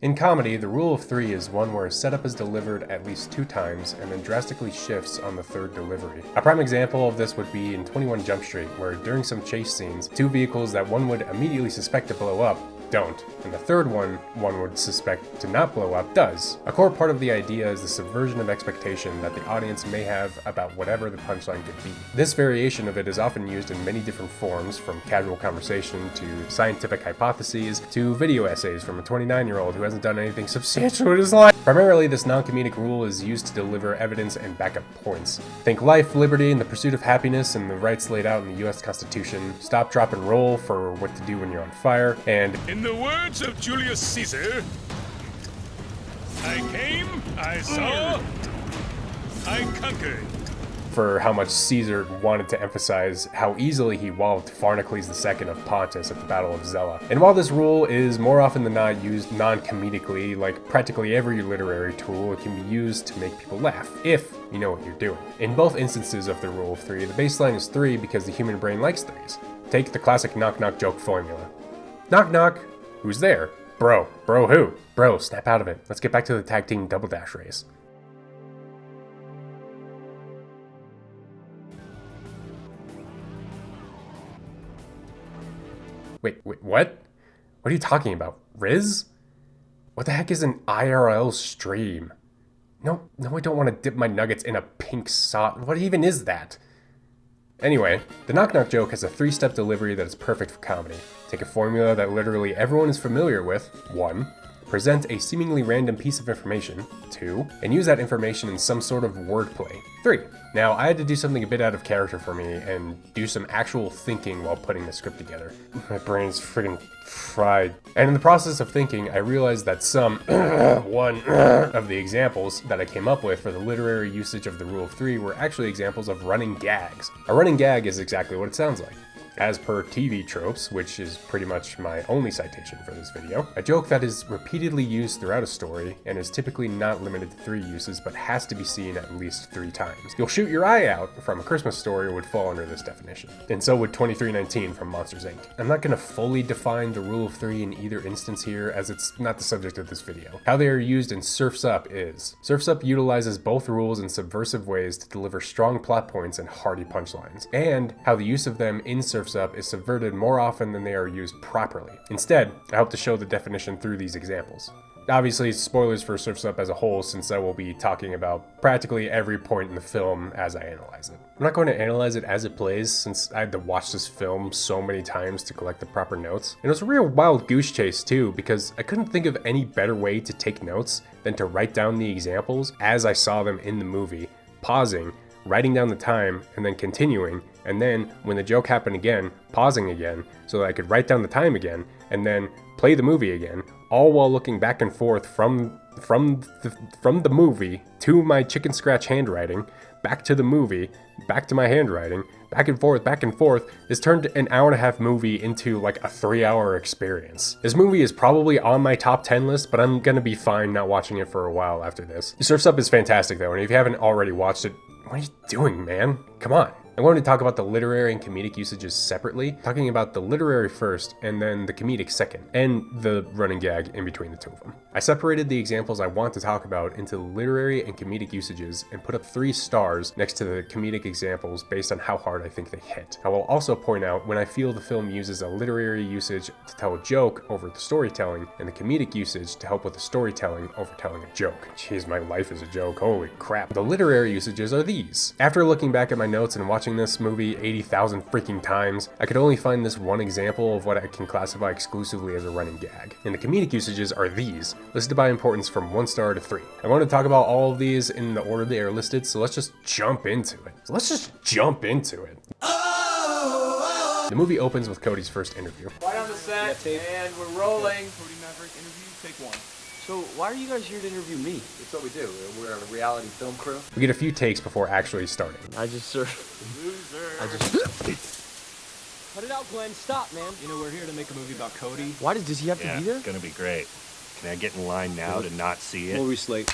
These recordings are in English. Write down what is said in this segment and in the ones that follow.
In comedy, the rule of three is one where a setup is delivered at least 2 times and then drastically shifts on the third delivery. A prime example of this would be in 21 Jump Street, where during some chase scenes, 2 vehicles that one would immediately suspect to blow up don't, and the third one would suspect to not blow up does. A core part of the idea is the subversion of expectation that the audience may have about whatever the punchline could be. This variation of it is often used in many different forms, from casual conversation to scientific hypotheses to video essays from a 29-year-old who hasn't done anything substantial in his life. Primarily, this non-comedic rule is used to deliver evidence and backup points. Think life, liberty, and the pursuit of happiness and the rights laid out in the US Constitution, stop, drop, and roll for what to do when you're on fire, and in the words of Julius Caesar, I came, I saw, I conquered. For how much Caesar wanted to emphasize how easily he walloped Pharnacles II of Pontus at the Battle of Zela. And while this rule is more often than not used non-comedically, like practically every literary tool, it can be used to make people laugh, if you know what you're doing. In both instances of the rule of 3, the baseline is 3 because the human brain likes 3s. Take the classic knock-knock joke formula. Knock knock, who's there? Bro who? Bro, snap out of it. Let's get back to the tag team double dash race. Wait, what? What are you talking about? Riz? What the heck is an IRL stream? No, I don't want to dip my nuggets in a pink sauce. What even is that? Anyway, the knock-knock joke has a 3-step delivery that is perfect for comedy. Take a formula that literally everyone is familiar with, 1. Present a seemingly random piece of information, 2. And use that information in some sort of wordplay, 3. Now, I had to do something a bit out of character for me and do some actual thinking while putting the script together. My brain's friggin' fried. And in the process of thinking, I realized that some one of the examples that I came up with for the literary usage of the rule of 3 were actually examples of running gags. A running gag is exactly what it sounds like. As per TV tropes, which is pretty much my only citation for this video, a joke that is repeatedly used throughout a story and is typically not limited to 3 uses but has to be seen at least 3 times. You'll Shoot Your Eye Out from A Christmas Story would fall under this definition, and so would 2319 from Monsters Inc. I'm not going to fully define the rule of 3 in either instance here, as it's not the subject of this video. How they are used in Surf's Up is, Surf's Up utilizes both rules in subversive ways to deliver strong plot points and hearty punchlines, and how the use of them in Surf's Up is subverted more often than they are used properly. Instead, I hope to show the definition through these examples. Obviously, spoilers for Surf's Up as a whole, since I will be talking about practically every point in the film as I analyze it. I'm not going to analyze it as it plays, since I had to watch this film so many times to collect the proper notes. And it was a real wild goose chase too, because I couldn't think of any better way to take notes than to write down the examples as I saw them in the movie, pausing, writing down the time, and then continuing, and then when the joke happened again, pausing again, so that I could write down the time again, and then play the movie again, all while looking back and forth from the movie to my chicken scratch handwriting, back to the movie, back to my handwriting, back and forth. This turned an hour-and-a-half movie into like a 3-hour experience. This movie is probably on my top 10 list, but I'm gonna be fine not watching it for a while after this. Surf's Up is fantastic though, and if you haven't already watched it, what are you doing, man? Come on. I'm going to talk about the literary and comedic usages separately, talking about the literary first and then the comedic second, and the running gag in between the two of them. I separated the examples I want to talk about into literary and comedic usages and put up 3 stars next to the comedic examples based on how hard I think they hit. I will also point out when I feel the film uses a literary usage to tell a joke over the storytelling and the comedic usage to help with the storytelling over telling a joke. Jeez, my life is a joke, holy crap. The literary usages are these. After looking back at my notes and watching this movie 80,000 freaking times, I could only find this one example of what I can classify exclusively as a running gag. And the comedic usages are these, listed by importance from 1 star to 3. I want to talk about all of these in the order they are listed, so let's just jump into it. The movie opens with Cody's first interview. Right on the set, and we're rolling. Cody Maverick interview, take 1. So why are you guys here to interview me? That's what we do. We're a reality film crew. We get a few takes before actually starting. I just Cut it out, Glenn. Stop, man. You know, we're here to make a movie about Cody. Why does he have to be there? It's gonna be great. Can I get in line now to not see it? We'll reslate.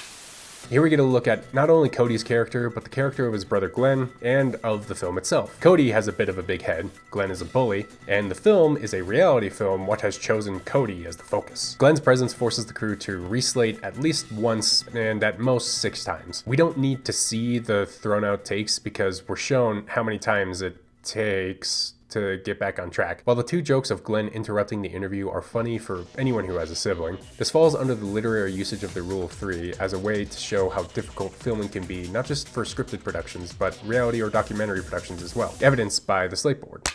Here we get a look at not only Cody's character, but the character of his brother Glenn, and of the film itself. Cody has a bit of a big head, Glenn is a bully, and the film is a reality film which has chosen Cody as the focus. Glenn's presence forces the crew to reslate at least once, and at most 6 times. We don't need to see the thrown out takes because we're shown how many times it takes to get back on track. While the 2 jokes of Glenn interrupting the interview are funny for anyone who has a sibling, this falls under the literary usage of the Rule of 3 as a way to show how difficult filming can be, not just for scripted productions, but reality or documentary productions as well, evidenced by the slate board.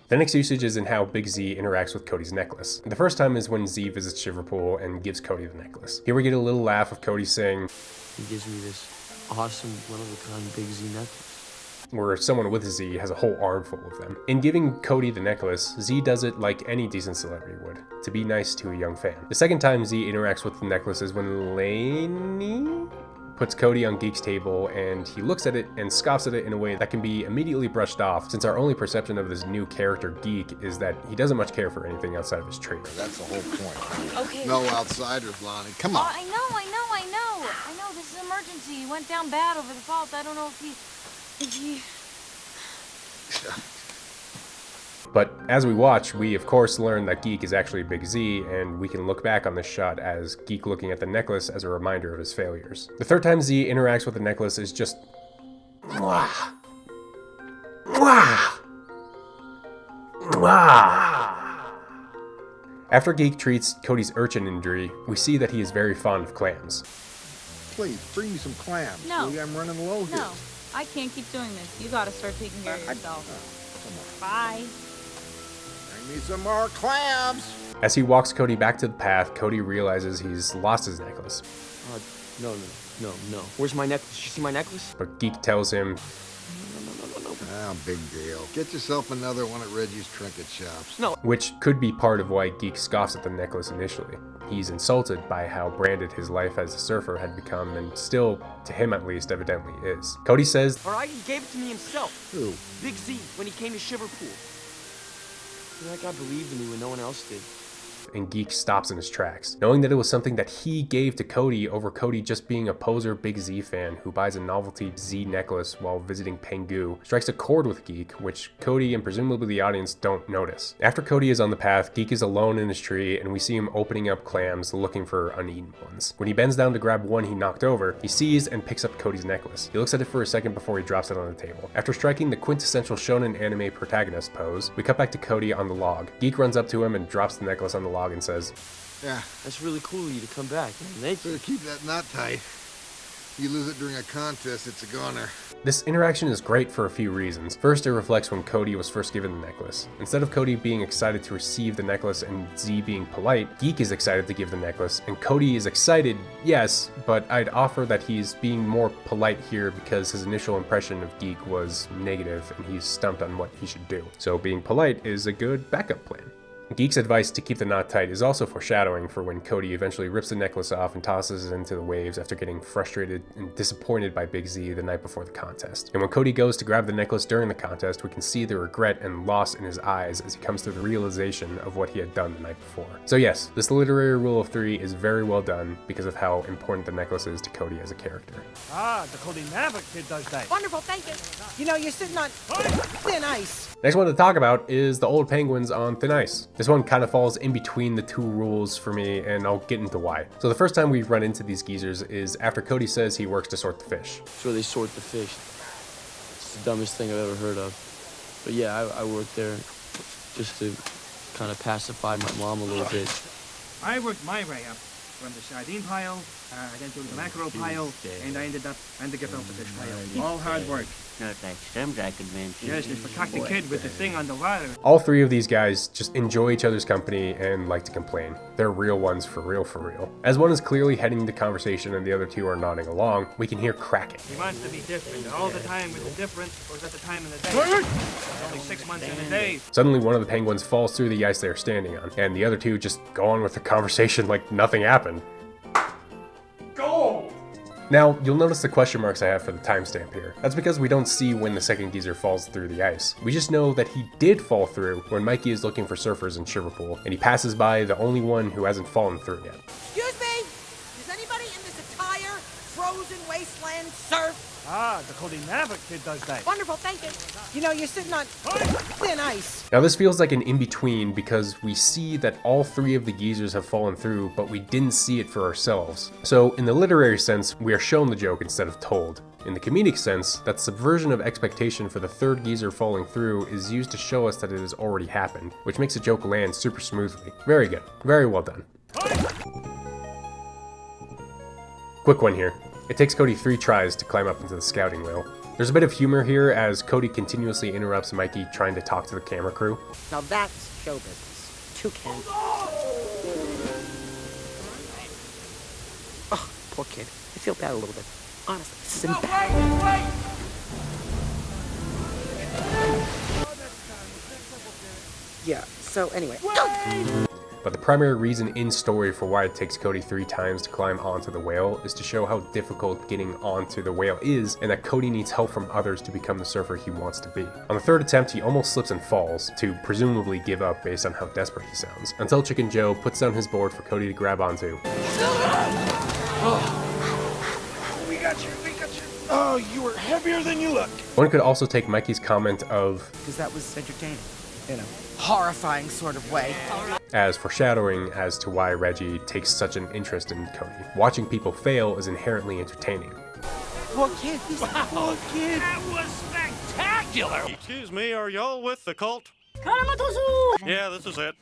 The next usage is in how Big Z interacts with Cody's necklace. The first time is when Z visits Shiverpool and gives Cody the necklace. Here we get a little laugh of Cody saying, He gives me this awesome, one-of-a-kind Big Z necklace. where someone with Z has a whole armful of them. In giving Cody the necklace, Z does it like any decent celebrity would, to be nice to a young fan. The second time Z interacts with the necklace is when Lainey puts Cody on Geek's table and he looks at it and scoffs at it in a way that can be immediately brushed off, since our only perception of this new character Geek is that he doesn't much care for anything outside of his trade. That's the whole point. Okay. No outsiders, Lonnie. Come on. I know. This is an emergency. He went down bad over the fault. I don't know if he... But as we watch, we of course learn that Geek is actually Big Z, and we can look back on this shot as Geek looking at the necklace as a reminder of his failures. The third time Z interacts with the necklace is just... Mwah. Mwah. Mwah. After Geek treats Cody's urchin injury, we see that he is very fond of clams. Please, bring me some clams. No. Maybe I'm running low here. No, I can't keep doing this. You gotta start taking care of yourself. Bye. Bring me some more clams. As he walks Cody back to the path, Cody realizes he's lost his necklace. No. Where's my necklace? Did you see my necklace? But Geek tells him, Ah, big deal. Get yourself another one at Reggie's trinket shops. No. which could be part of why Geek scoffs at the necklace initially. He's insulted by how branded his life as a surfer had become, and still, to him at least, evidently is. Cody says, Alright, he gave it to me himself. Who? Big Z, when he came to Shiverpool. That guy believed in me when no one else did. and Geek stops in his tracks, knowing that it was something that he gave to Cody over Cody just being a poser Big Z fan who buys a novelty Z necklace while visiting Pengu, strikes a chord with Geek, which Cody and presumably the audience don't notice. After Cody is on the path, Geek is alone in his tree, and we see him opening up clams looking for uneaten ones. When he bends down to grab one he knocked over, he sees and picks up Cody's necklace. He looks at it for a second before he drops it on the table. After striking the quintessential shonen anime protagonist pose, we cut back to Cody on the log. Geek runs up to him and drops the necklace on the log and says, Yeah, That's really cool of you to come back. Thank you. Better keep that knot tight. You lose it during a contest, it's a goner. This interaction is great for a few reasons. First, it reflects when Cody was first given the necklace. Instead of Cody being excited to receive the necklace and Z being polite, Geek is excited to give the necklace, and Cody is excited, yes, but I'd offer that he's being more polite here because his initial impression of Geek was negative and he's stumped on what he should do. So being polite is a good backup plan. Geek's advice to keep the knot tight is also foreshadowing for when Cody eventually rips the necklace off and tosses it into the waves after getting frustrated and disappointed by Big Z the night before the contest. And when Cody goes to grab the necklace during the contest, we can see the regret and loss in his eyes as he comes to the realization of what he had done the night before. So yes, this literary rule of 3 is very well done because of how important the necklace is to Cody as a character. Ah, the Cody Maverick kid does that. Wonderful, thank you. You know, you're sitting on thin ice. Next one to talk about is the old penguins on thin ice. This one kind of falls in between the two rules for me, and I'll get into why. So the first time we run into these geezers is after Cody says he works to sort the fish. It's where they sort the fish. It's the dumbest thing I've ever heard of. But yeah, I worked there just to kind of pacify my mom a little bit. I worked my way up from the sardine pile, then to the mackerel pile, and I ended up on the gefilte fish pile. All hard work. Not like some adventure. Yes, it's for the kid with the thing on the water. All three of these guys just enjoy each other's company and like to complain. They're real ones for real for real. As one is clearly heading the conversation and the other two are nodding along, we can hear cracking. He wants to be different. All the time with the different, or is that the time in the day? It's only 6 months in a day. Suddenly one of the penguins falls through the ice they're standing on, and the other two just go on with the conversation like nothing happened. Go! Now, you'll notice the question marks I have for the timestamp here. That's because we don't see when the second geezer falls through the ice. We just know that he did fall through when Mikey is looking for surfers in Shiverpool, and he passes by the only one who hasn't fallen through yet. Excuse me? Does anybody in this entire frozen wasteland surf? Ah, the Cody Maverick kid does that. Wonderful, thank you. You know, you're sitting on thin ice. Now this feels like an in-between because we see that all three of the geezers have fallen through, but we didn't see it for ourselves. So in the literary sense, we are shown the joke instead of told. In the comedic sense, that subversion of expectation for the third geezer falling through is used to show us that it has already happened, which makes the joke land super smoothly. Very good. Very well done. Quick one here. It takes Cody 3 tries to climb up into the scouting wheel. There's a bit of humor here as Cody continuously interrupts Mikey trying to talk to the camera crew. Now that's show business. Toucan. Oh, poor kid. I feel bad a little bit. Honestly, this is embarrassing. Yeah, so anyway. But the primary reason in story for why it takes Cody 3 times to climb onto the whale is to show how difficult getting onto the whale is, and that Cody needs help from others to become the surfer he wants to be. On the third attempt, he almost slips and falls, to presumably give up based on how desperate he sounds, until Chicken Joe puts down his board for Cody to grab onto. We got you. Oh, you were heavier than you look. One could also take Mikey's comment of, Because that was entertaining. In a horrifying sort of way. as foreshadowing as to why Reggie takes such an interest in Cody. Watching people fail is inherently entertaining. Poor kid. Poor kid. That was spectacular! Excuse me, are y'all with the cult? Yeah, this is it.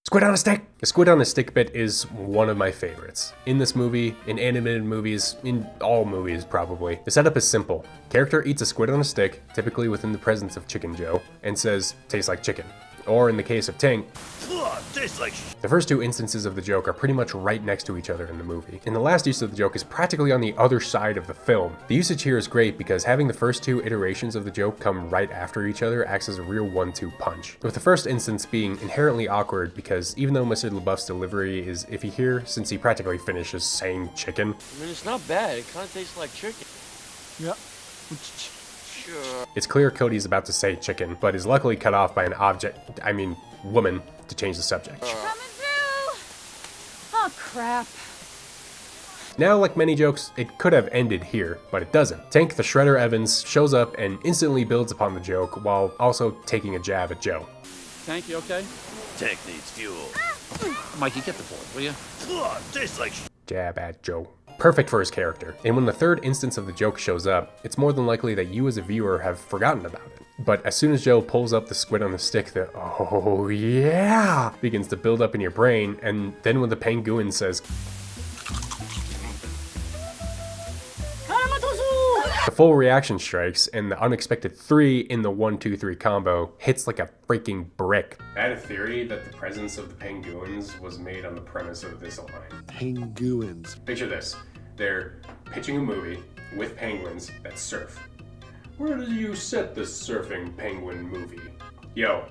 Squid on a stick! The squid on a stick bit is one of my favorites. In this movie, in animated movies, in all movies probably, the setup is simple. Character eats a squid on a stick, typically within the presence of Chicken Joe, and says, tastes like chicken. Or in the case of Tink, Tastes like the first two instances of the joke are pretty much right next to each other in the movie. And the last use of the joke is practically on the other side of the film. The usage here is great because having the first two iterations of the joke come right after each other acts as a real 1-2 punch. With the first instance being inherently awkward because even though Mr. LaBeouf's delivery is iffy here, since he practically finishes saying chicken. I mean, it's not bad. It kind of tastes like chicken. Yeah. Sure. It's clear Cody's about to say chicken, but is luckily cut off by an woman, to change the subject. Coming through! Oh, crap. Now, like many jokes, it could have ended here, but it doesn't. Tank the Shredder Evans shows up and instantly builds upon the joke while also taking a jab at Joe. Tank, you okay? Tank needs fuel. Mikey, get the board, will you? Tastes like Jab at Joe. Perfect for his character. And when the third instance of the joke shows up, it's more than likely that you as a viewer have forgotten about it. But as soon as Joe pulls up the squid on the stick, the oh yeah begins to build up in your brain, and then when the penguin says the full reaction strikes, and the unexpected 3 in the 1-2-3 combo hits like a freaking brick. I had a theory that the presence of the penguins was made on the premise of this line. Penguins. Picture this. They're pitching a movie with penguins that surf. Where do you set this surfing penguin movie? Yo,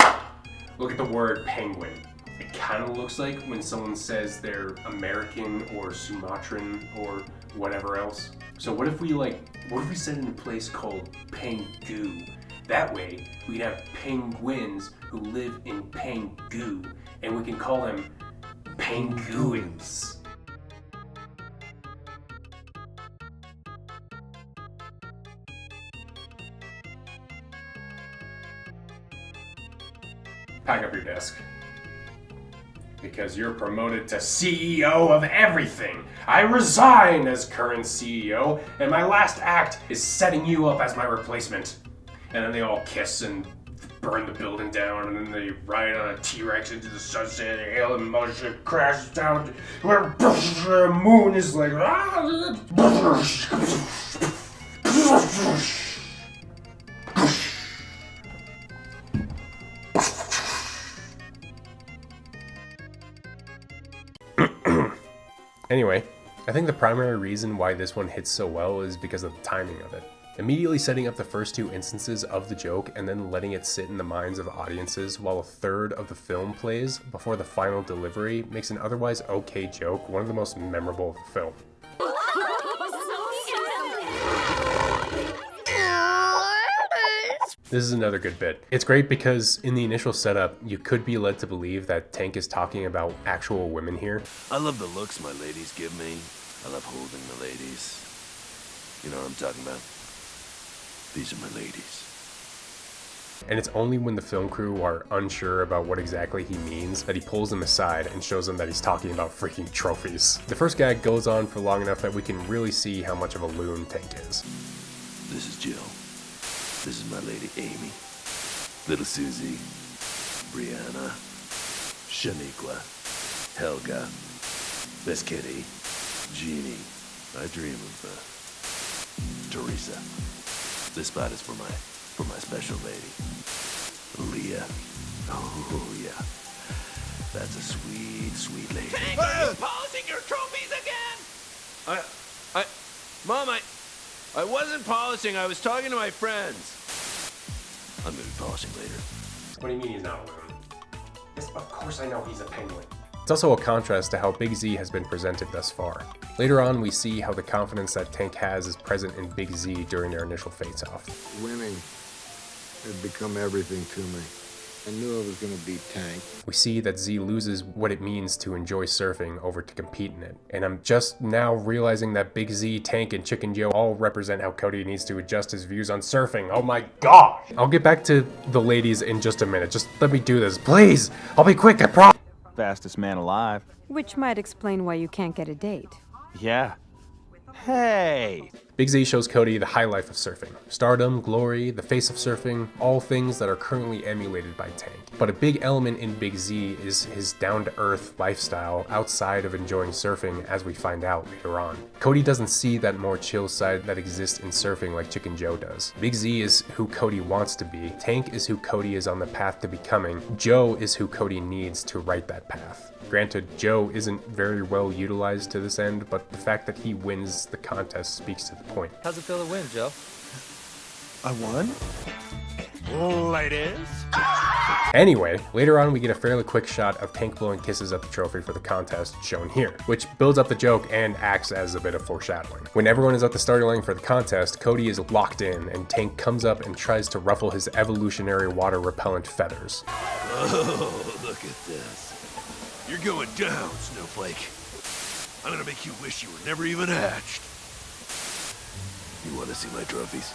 look at the word penguin. It kind of looks like when someone says they're American or Sumatran or whatever else. So what if we set in a place called Pengu? That way, we'd have penguins who live in Pengu, and we can call them penguins. Pack up your desk. Because you're promoted to CEO of everything. I resign as current CEO, and my last act is setting you up as my replacement. And then they all kiss and burn the building down, and then they ride on a T-Rex into the sunset, and alien mothership crashes down, where the moon is like... Anyway, I think the primary reason why this one hits so well is because of the timing of it. Immediately setting up the first two instances of the joke and then letting it sit in the minds of audiences while a third of the film plays before the final delivery makes an otherwise okay joke one of the most memorable of the film. This is another good bit. It's great because in the initial setup, you could be led to believe that Tank is talking about actual women here. I love the looks my ladies give me. I love holding the ladies. You know what I'm talking about? These are my ladies. And it's only when the film crew are unsure about what exactly he means that he pulls them aside and shows them that he's talking about freaking trophies. The first gag goes on for long enough that we can really see how much of a loon Tank is. This is Jill. This is my lady Amy. Little Susie. Brianna. Shaniqua. Helga. Miss Kitty. Jeannie. I dream of Teresa. This spot is for my special lady. Leah. Oh yeah. That's a sweet, sweet lady. Tank, are you polishing your trophies again? Mom, I wasn't polishing, I was talking to my friends. I'm gonna be polishing later. What do you mean he's not a loon? Yes, of course I know he's a penguin. It's also a contrast to how Big Z has been presented thus far. Later on, we see how the confidence that Tank has is present in Big Z during their initial face-off. Winning had become everything to me. I knew I was going to beat Tank. We see that Z loses what it means to enjoy surfing over to compete in it. And I'm just now realizing that Big Z, Tank, and Chicken Joe all represent how Cody needs to adjust his views on surfing. Oh my gosh! I'll get back to the ladies in just a minute. Just let me do this, please! I'll be quick, I promise! Fastest man alive. Which might explain why you can't get a date. Yeah. Hey! Big Z shows Cody the high life of surfing. Stardom, glory, the face of surfing, all things that are currently emulated by Tank. But a big element in Big Z is his down-to-earth lifestyle outside of enjoying surfing, as we find out later on. Cody doesn't see that more chill side that exists in surfing like Chicken Joe does. Big Z is who Cody wants to be, Tank is who Cody is on the path to becoming, Joe is who Cody needs to write that path. Granted, Joe isn't very well utilized to this end, but the fact that he wins the contest speaks to the point. How's it feel to win, Joe? I won? Ladies? Anyway, later on we get a fairly quick shot of Tank blowing kisses at the trophy for the contest shown here, which builds up the joke and acts as a bit of foreshadowing. When everyone is at the starting line for the contest, Cody is locked in and Tank comes up and tries to ruffle his evolutionary water repellent feathers. Oh, look at this. You're going down, Snowflake. I'm gonna make you wish you were never even hatched. You wanna see my trophies?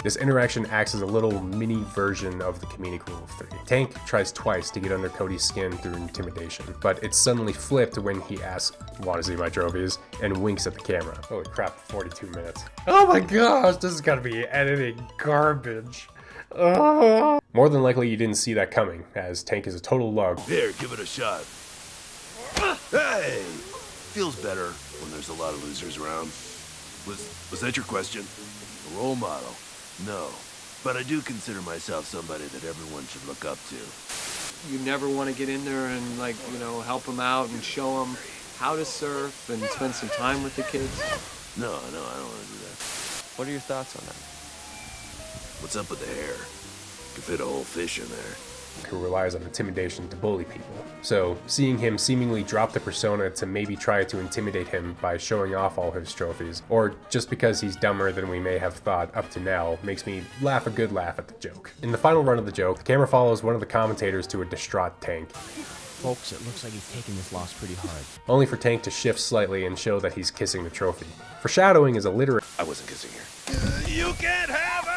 This interaction acts as a little mini version of the comedic rule of 3. Tank tries twice to get under Cody's skin through intimidation, but it's suddenly flipped when he asks, "Wanna see my trophies?" and winks at the camera. Holy crap, 42 minutes. Oh my gosh, this is gotta be editing garbage. More than likely you didn't see that coming, as Tank is a total lug. Here, give it a shot. Hey! Feels better when there's a lot of losers around. Was that your question? A role model? No. But I do consider myself somebody that everyone should look up to. You never want to get in there and, like, you know, help them out and show them how to surf and spend some time with the kids? No, I don't want to do that. What are your thoughts on that? What's up with the hair? Could fit a whole fish in there. Who relies on intimidation to bully people. So, seeing him seemingly drop the persona to maybe try to intimidate him by showing off all his trophies, or just because he's dumber than we may have thought up to now, makes me laugh a good laugh at the joke. In the final run of the joke, the camera follows one of the commentators to a distraught Tank. Folks, it looks like he's taking this loss pretty hard. Only for Tank to shift slightly and show that he's kissing the trophy. Foreshadowing is a literate. I wasn't kissing her. You can't have her!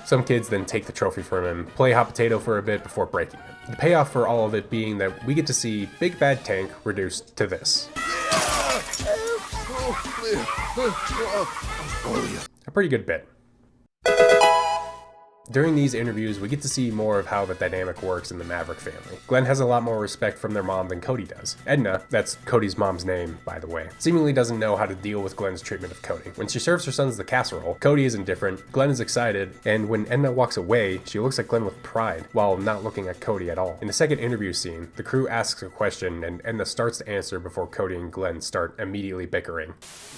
Some kids then take the trophy from him, play hot potato for a bit before breaking it. The payoff for all of it being that we get to see Big Bad Tank reduced to this. A pretty good bit. During these interviews, we get to see more of how the dynamic works in the Maverick family. Glenn has a lot more respect from their mom than Cody does. Edna, that's Cody's mom's name, by the way, seemingly doesn't know how to deal with Glenn's treatment of Cody. When she serves her sons the casserole, Cody is indifferent, Glenn is excited, and when Edna walks away, she looks at Glenn with pride, while not looking at Cody at all. In the second interview scene, the crew asks a question, and Edna starts to answer before Cody and Glenn start immediately bickering.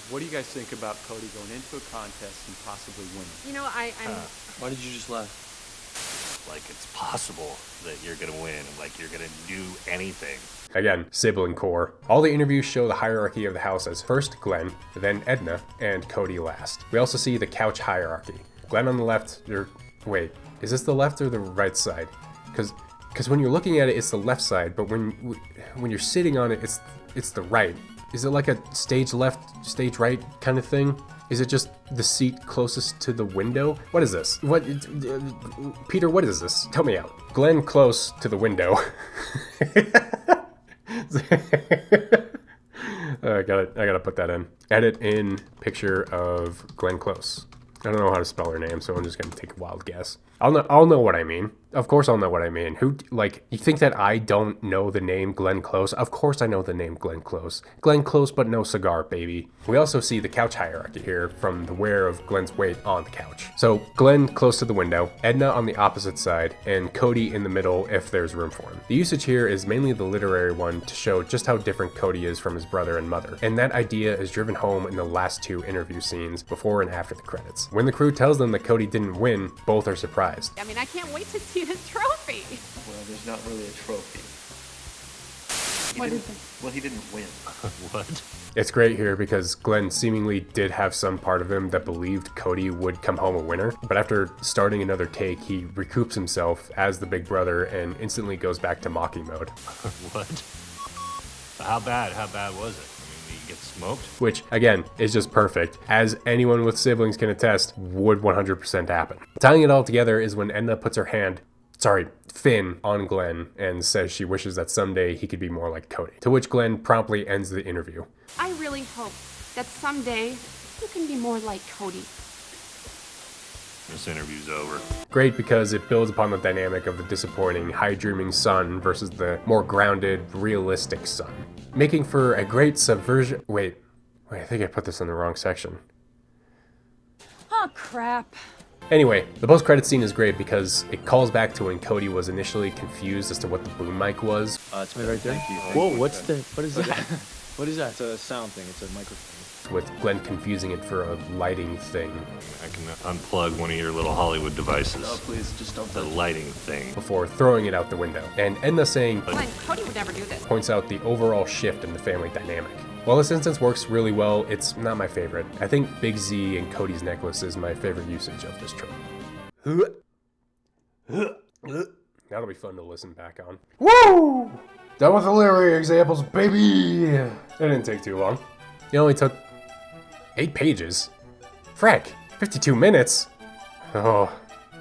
What do you guys think about Cody going into a contest and possibly winning? You know, I'm... Why did you just laugh? like it's possible that you're gonna win, like you're gonna do anything. Again, sibling core. All the interviews show the hierarchy of the house as first Glenn, then Edna, and Cody last. We also see the couch hierarchy. Glenn on the left, wait, is this the left or the right side? Because when you're looking at it, it's the left side, but when you're sitting on it, it's the right. Is it like a stage left, stage right kind of thing? Is it just the seat closest to the window? What is this? Peter, what is this? Tell me out. Glenn close to the window. I gotta put that in. Edit in picture of Glenn Close. I don't know how to spell her name, so I'm just gonna take a wild guess. I'll know what I mean. Of course I'll know what I mean. You think that I don't know the name Glenn Close? Of course I know the name Glenn Close. Glenn Close, but no cigar, baby. We also see the couch hierarchy here from the wear of Glenn's weight on the couch. So Glenn close to the window, Edna on the opposite side, and Cody in the middle if there's room for him. The usage here is mainly the literary one to show just how different Cody is from his brother and mother. And that idea is driven home in the last two interview scenes before and after the credits. When the crew tells them that Cody didn't win, both are surprised. I mean, I can't wait to see the trophy. Well, there's not really a trophy. Well, he didn't win. What? It's great here because Glenn seemingly did have some part of him that believed Cody would come home a winner, but after starting another take, he recoups himself as the big brother and instantly goes back to mocking mode. What? How bad was it? He gets smoked? Which, again, is just perfect, as anyone with siblings can attest, would 100% happen. Tying it all together is when Edna puts her Finn on Glenn and says she wishes that someday he could be more like Cody. To which Glenn promptly ends the interview. I really hope that someday you can be more like Cody. This interview's over. Great because it builds upon the dynamic of the disappointing, high-dreaming son versus the more grounded, realistic son, making for a great subversion. Wait, I think I put this in the wrong section. Oh, crap. Anyway, the post-credit scene is great because it calls back to when Cody was initially confused as to what the boom mic was. It's me right there. Thank you. Whoa, what is that? What is that? It's a sound thing. It's a microphone. With Glenn confusing it for a lighting thing. I can unplug one of your little Hollywood devices. No, please, just don't. The lighting thing. Before throwing it out the window. And Edna saying, Glenn, Cody would never do this. Points out the overall shift in the family dynamic. While this instance works really well, it's not my favorite. I think Big Z and Cody's necklace is my favorite usage of this trope. That'll be fun to listen back on. Woo! Done with the literary examples, baby! It didn't take too long. It only took 8 pages. Frack, 52 minutes? Oh,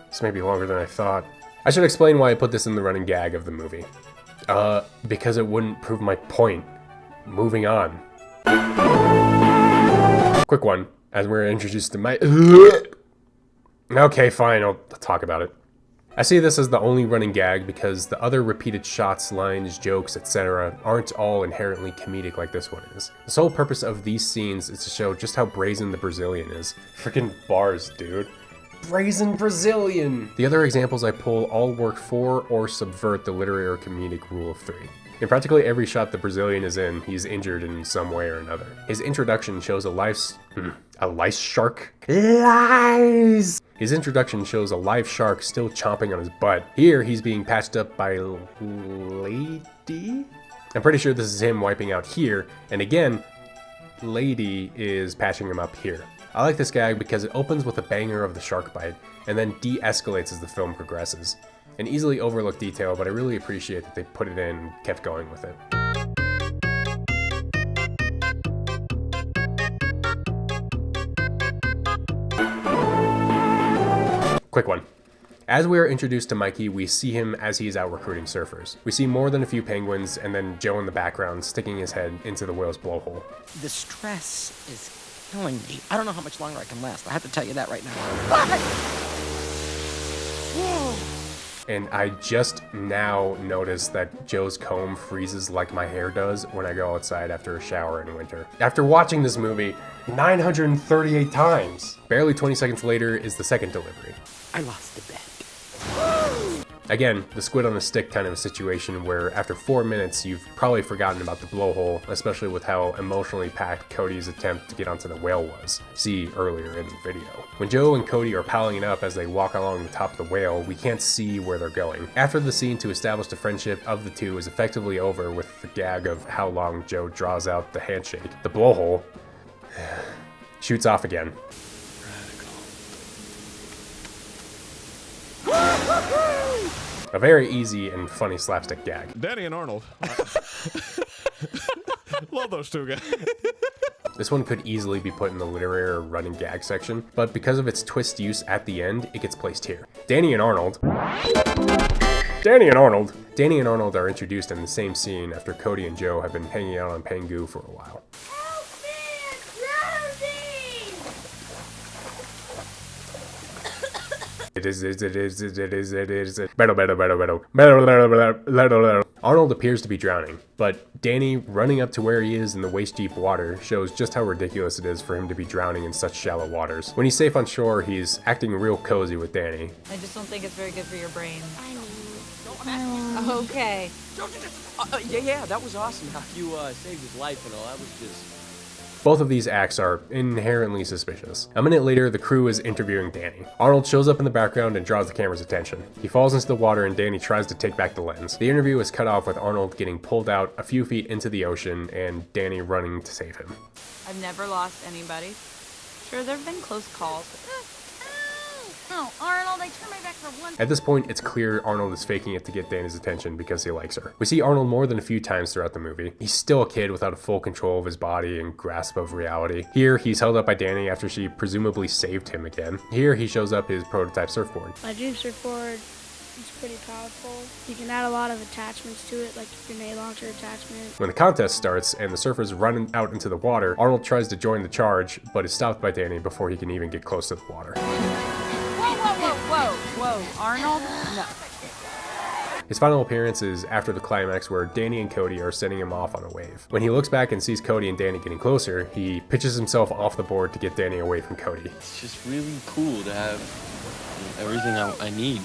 this may be longer than I thought. I should explain why I put this in the running gag of the movie. Because it wouldn't prove my point. Moving on. Quick one, as we're introduced to my... Okay, fine, I'll talk about it. I see this as the only running gag because the other repeated shots, lines, jokes, etc. aren't all inherently comedic like this one is. The sole purpose of these scenes is to show just how brazen the Brazilian is. Freaking bars, dude. Brazen Brazilian! The other examples I pull all work for or subvert the literary or comedic rule of 3. In practically every shot the Brazilian is in, he's injured in some way or another. His introduction shows a lice shark? Lies! His introduction shows a live shark still chomping on his butt. Here, he's being patched up by Lady? I'm pretty sure this is him wiping out here, and again, Lady is patching him up here. I like this gag because it opens with a banger of the shark bite, and then de-escalates as the film progresses. An easily overlooked detail, but I really appreciate that they put it in and kept going with it. Quick one. As we are introduced to Mikey, we see him as he is out recruiting surfers. We see more than a few penguins, and then Joe in the background sticking his head into the whale's blowhole. The stress is killing me. I don't know how much longer I can last. I have to tell you that right now. Whoa. And I just now noticed that Joe's comb freezes like my hair does when I go outside after a shower in winter. After watching this movie 938 times. Barely 20 seconds later is the second delivery. I lost the bet. Again, the squid on a stick kind of a situation where after 4 minutes you've probably forgotten about the blowhole, especially with how emotionally packed Cody's attempt to get onto the whale was. See earlier in the video. When Joe and Cody are palling it up as they walk along the top of the whale, we can't see where they're going. After the scene to establish the friendship of the two is effectively over with the gag of how long Joe draws out the handshake, the blowhole shoots off again. A very easy and funny slapstick gag. Danny and Arnold. Love those two guys. This one could easily be put in the literary or running gag section, but because of its twist use at the end, it gets placed here. Danny and Arnold are introduced in the same scene after Cody and Joe have been hanging out on Pangu for a while. Arnold appears to be drowning, but Danny running up to where he is in the waist-deep water shows just how ridiculous it is for him to be drowning in such shallow waters. When he's safe on shore, he's acting real cozy with Danny. I just don't think it's very good for your brain. I know. Okay. Yeah, that was awesome how you saved his life and all. That was just... Both of these acts are inherently suspicious. A minute later, the crew is interviewing Danny. Arnold shows up in the background and draws the camera's attention. He falls into the water and Danny tries to take back the lens. The interview is cut off with Arnold getting pulled out a few feet into the ocean and Danny running to save him. I've never lost anybody. Sure, there have been close calls, but... No, Arnold, I turned my back for one. At this point, it's clear Arnold is faking it to get Danny's attention because he likes her. We see Arnold more than a few times throughout the movie. He's still a kid without a full control of his body and grasp of reality. Here, he's held up by Danny after she presumably saved him again. Here, he shows up his prototype surfboard. My dream surfboard is pretty powerful. You can add a lot of attachments to it, like a grenade launcher attachment. When the contest starts and the surfers run out into the water, Arnold tries to join the charge, but is stopped by Danny before he can even get close to the water. Whoa, Arnold? No. His final appearance is after the climax where Danny and Cody are sending him off on a wave. When he looks back and sees Cody and Danny getting closer, he pitches himself off the board to get Danny away from Cody. It's just really cool to have everything I need.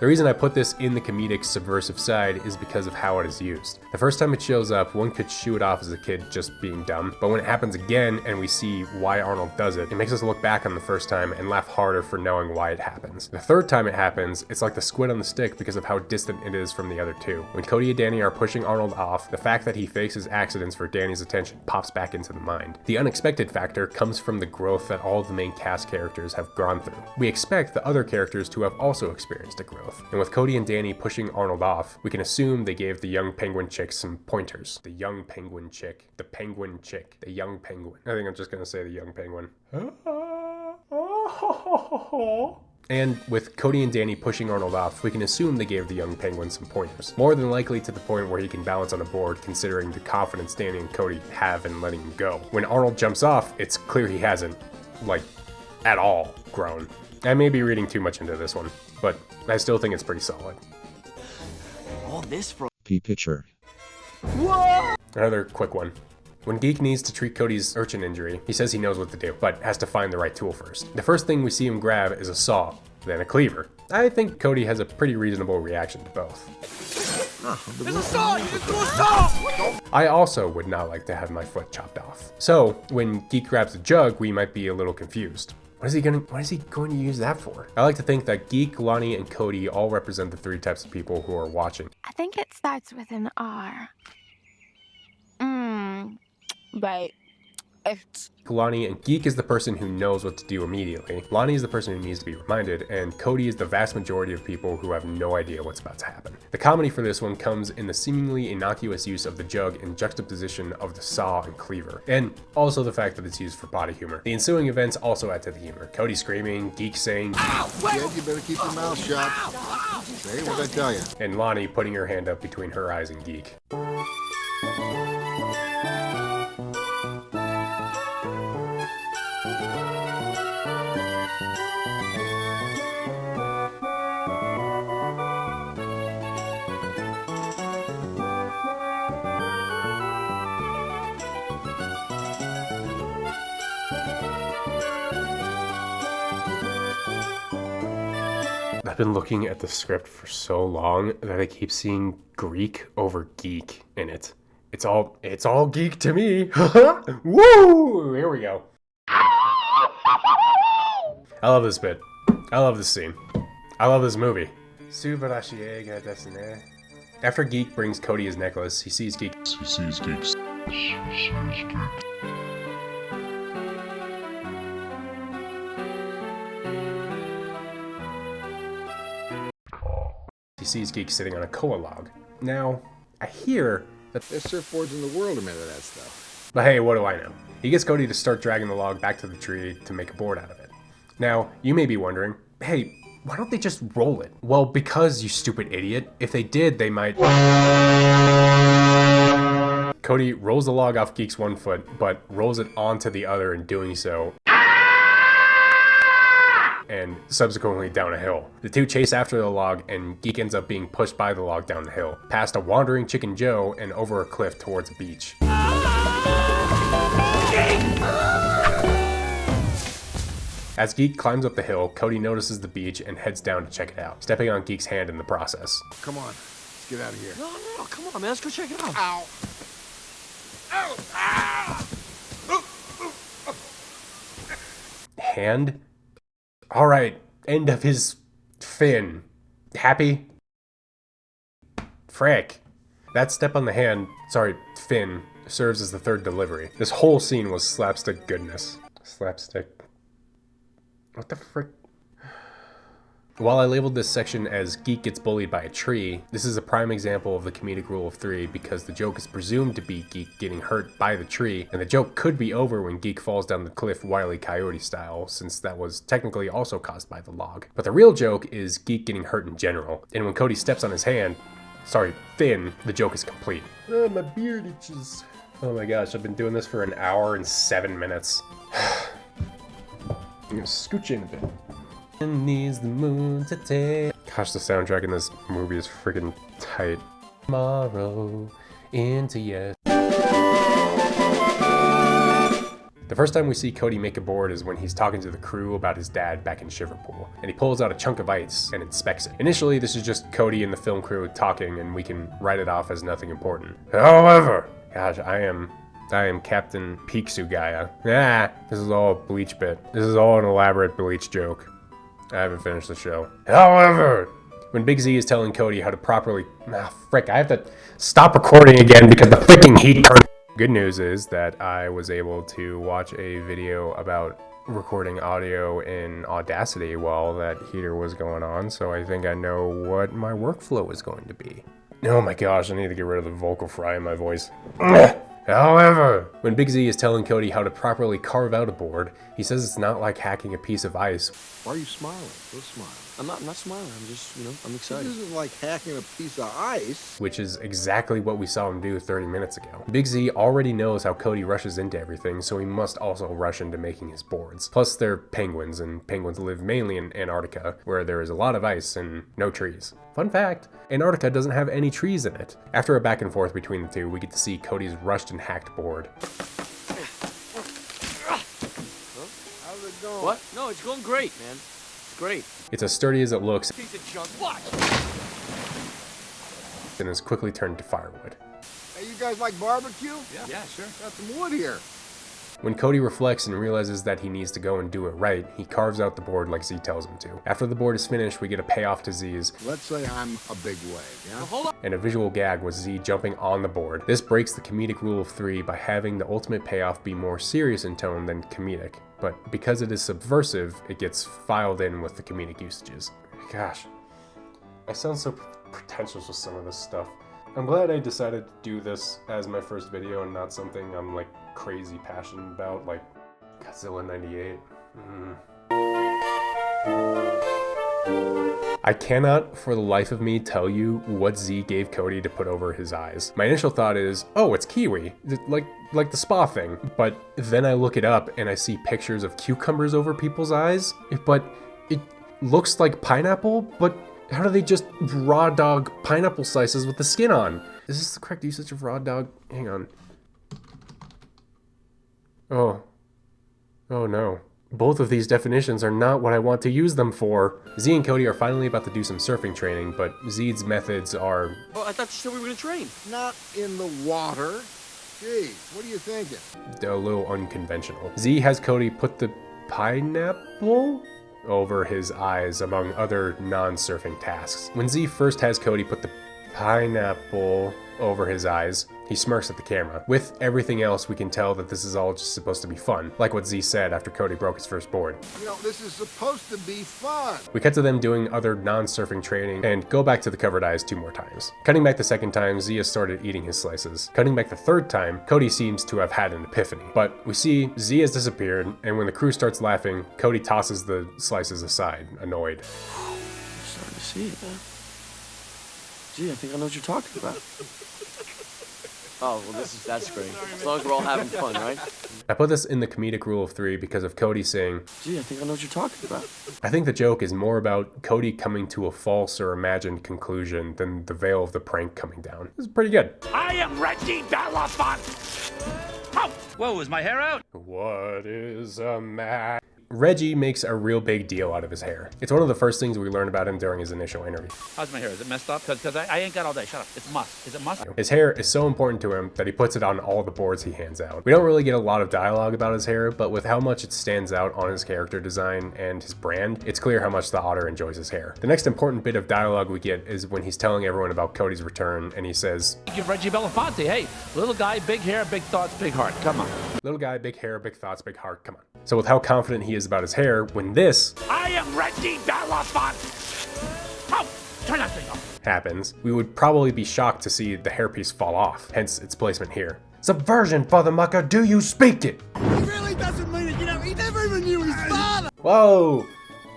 The reason I put this in the comedic subversive side is because of how it is used. The first time it shows up, one could shoo it off as a kid just being dumb, but when it happens again and we see why Arnold does it, it makes us look back on the first time and laugh harder for knowing why it happens. The third time it happens, it's like the squid on the stick because of how distant it is from the other two. When Cody and Danny are pushing Arnold off, the fact that he fakes his accidents for Danny's attention pops back into the mind. The unexpected factor comes from the growth that all of the main cast characters have gone through. We expect the other characters to have also experienced a growth. And with Cody and Danny pushing Arnold off, we can assume they gave the young penguin chick some pointers. The young penguin chick. The penguin chick. The young penguin. I think I'm just gonna say the young penguin. And with Cody and Danny pushing Arnold off, we can assume they gave the young penguin some pointers. More than likely to the point where he can balance on a board considering the confidence Danny and Cody have in letting him go. When Arnold jumps off, it's clear he hasn't, like, at all grown. I may be reading too much into this one, but I still think it's pretty solid. All this for Picture. Whoa! Another quick one. When Geek needs to treat Cody's urchin injury, he says he knows what to do, but has to find the right tool first. The first thing we see him grab is a saw, then a cleaver. I think Cody has a pretty reasonable reaction to both. There's a saw! You just threw a saw! I also would not like to have my foot chopped off. So, when Geek grabs the jug, we might be a little confused. What is he going to use that for? I like to think that Geek, Lonnie, and Cody all represent the three types of people who are watching. I think it starts with an R. Right. It's... Lonnie and Geek is the person who knows what to do immediately. Lonnie is the person who needs to be reminded, and Cody is the vast majority of people who have no idea what's about to happen. The comedy for this one comes in the seemingly innocuous use of the jug in juxtaposition of the saw and cleaver, and also the fact that it's used for body humor. The ensuing events also add to the humor. Cody screaming, Geek saying, Kid, you better keep your mouth shut. Say what I tell you. And Lonnie putting her hand up between her eyes and Geek. been looking at the script for so long that I keep seeing Greek over geek in it. It's all geek to me. Woo! Here we go. I love this bit. I love this scene. I love this movie. After Geek brings Cody his necklace, he sees Geek. He sees Geek sitting on a koa log. Now, I hear that there's surfboards in the world are made of that stuff. But hey, what do I know? He gets Cody to start dragging the log back to the tree to make a board out of it. Now, you may be wondering, hey, why don't they just roll it? Well, because, you stupid idiot. If they did, they might... Cody rolls the log off Geek's one foot, but rolls it onto the other in doing so, and subsequently down a hill. The two chase after the log, and Geek ends up being pushed by the log down the hill, past a wandering Chicken Joe and over a cliff towards a beach. As Geek climbs up the hill, Cody notices the beach and heads down to check it out, stepping on Geek's hand in the process. Come on, let's get out of here. No, come on, man. Let's go check it out. Ow. Ow. Ah. Hand? Alright, end of his fin. Happy? Frick. That step on the hand, fin, serves as the third delivery. This whole scene was slapstick goodness. Slapstick. What the frick? While I labeled this section as Geek gets bullied by a tree, this is a prime example of the comedic rule of three because the joke is presumed to be Geek getting hurt by the tree, and the joke could be over when Geek falls down the cliff Wile E. Coyote style, since that was technically also caused by the log. But the real joke is Geek getting hurt in general, and when Cody steps on his hand, fin, the joke is complete. Oh, my beard itches. Oh my gosh, I've been doing this for an hour and 7 minutes. I'm gonna scooch in a bit. Needs the moon to take. Gosh, the soundtrack in this movie is freaking tight. Tomorrow into yes. The first time we see Cody make a board is when he's talking to the crew about his dad back in Shiverpool, and he pulls out a chunk of ice and inspects it. Initially, this is just Cody and the film crew talking, and we can write it off as nothing important. However, gosh, I am Captain Peaksugaya. This is all a Bleach bit. This is all an elaborate Bleach joke. I haven't finished the show. However, when Big Z is telling Cody how to properly... frick, I have to stop recording again because the freaking heat turned... Good news is that I was able to watch a video about recording audio in Audacity while that heater was going on, so I think I know what my workflow is going to be. Oh my gosh, I need to get rid of the vocal fry in my voice. However, when Big Z is telling Cody how to properly carve out a board, he says it's not like hacking a piece of ice. Why are you smiling? Don't smile. I'm not smiling. I'm just, I'm excited. This isn't like hacking a piece of ice. Which is exactly what we saw him do 30 minutes ago. Big Z already knows how Cody rushes into everything, so he must also rush into making his boards. Plus, they're penguins, and penguins live mainly in Antarctica, where there is a lot of ice and no trees. Fun fact, Antarctica doesn't have any trees in it. After a back and forth between the two, we get to see Cody's rushed and hacked board. How's it going? What? No, it's going great, man. It's great. It's as sturdy as it looks, Piece of junk. Watch. and is quickly turned to firewood. Hey, you guys like barbecue? Yeah, sure. Got some wood here. When Cody reflects and realizes that he needs to go and do it right, he carves out the board like Z tells him to. After the board is finished, we get a payoff to Z's. Let's say I'm a big wave, yeah? Hold on. And a visual gag with Z jumping on the board. This breaks the comedic rule of three by having the ultimate payoff be more serious in tone than comedic. But because it is subversive, it gets filed in with the comedic usages. Gosh, I sound so pretentious with some of this stuff. I'm glad I decided to do this as my first video and not something I'm like crazy passionate about, like Godzilla 98. I cannot for the life of me tell you what Z gave Cody to put over his eyes. My initial thought is, oh, it's kiwi, like the spa thing. But then I look it up and I see pictures of cucumbers over people's eyes, but it looks like pineapple, but how do they just raw dog pineapple slices with the skin on? Is this the correct usage of raw dog? Hang on. Oh no. Both of these definitions are not what I want to use them for. Z and Cody are finally about to do some surfing training, but Z's methods are... Oh, I thought you said we were gonna train. Not in the water. Geez, what are you thinking? a little unconventional. Z has Cody put the pineapple over his eyes, among other non-surfing tasks. When Z first has Cody put the pineapple over his eyes, he smirks at the camera. With everything else, we can tell that this is all just supposed to be fun, like what Z said after Cody broke his first board. You know, this is supposed to be fun. We cut to them doing other non-surfing training and go back to the covered eyes 2 more times. Cutting back the second time, Z has started eating his slices. Cutting back the third time, Cody seems to have had an epiphany. But we see Z has disappeared, and when the crew starts laughing, Cody tosses the slices aside, annoyed. I'm starting to see it, man. Gee, I think I know what you're talking about. Oh, well, that's great. As long as we're all having fun, right? I put this in the comedic rule of 3 because of Cody saying, Gee, I think I know what you're talking about. I think the joke is more about Cody coming to a false or imagined conclusion than the veil of the prank coming down. This is pretty good. I am Reggie Belafonte. Oh, whoa, is my hair out? What is a man? Reggie makes a real big deal out of his hair. It's one of the first things we learn about him during his initial interview. How's my hair? Is it messed up? Because I ain't got all day. Shut up. It's musk. Is it musk? His hair is so important to him that he puts it on all the boards he hands out. We don't really get a lot of dialogue about his hair, but with how much it stands out on his character design and his brand, it's clear how much the otter enjoys his hair. The next important bit of dialogue we get is when he's telling everyone about Cody's return, and he says, Thank you, Reggie Belafonte. Hey, little guy, big hair, big thoughts, big heart. Come on. Little guy, big hair, big thoughts, big heart. Come on. So with how confident he is about his hair, when this I am Reggie Belafonte. Oh, turn that thing off. happens, we would probably be shocked to see the hairpiece fall off, hence its placement here. Subversion, Father Mucker, do you speak it? He really doesn't mean it, you know, he never even knew his father! Whoa!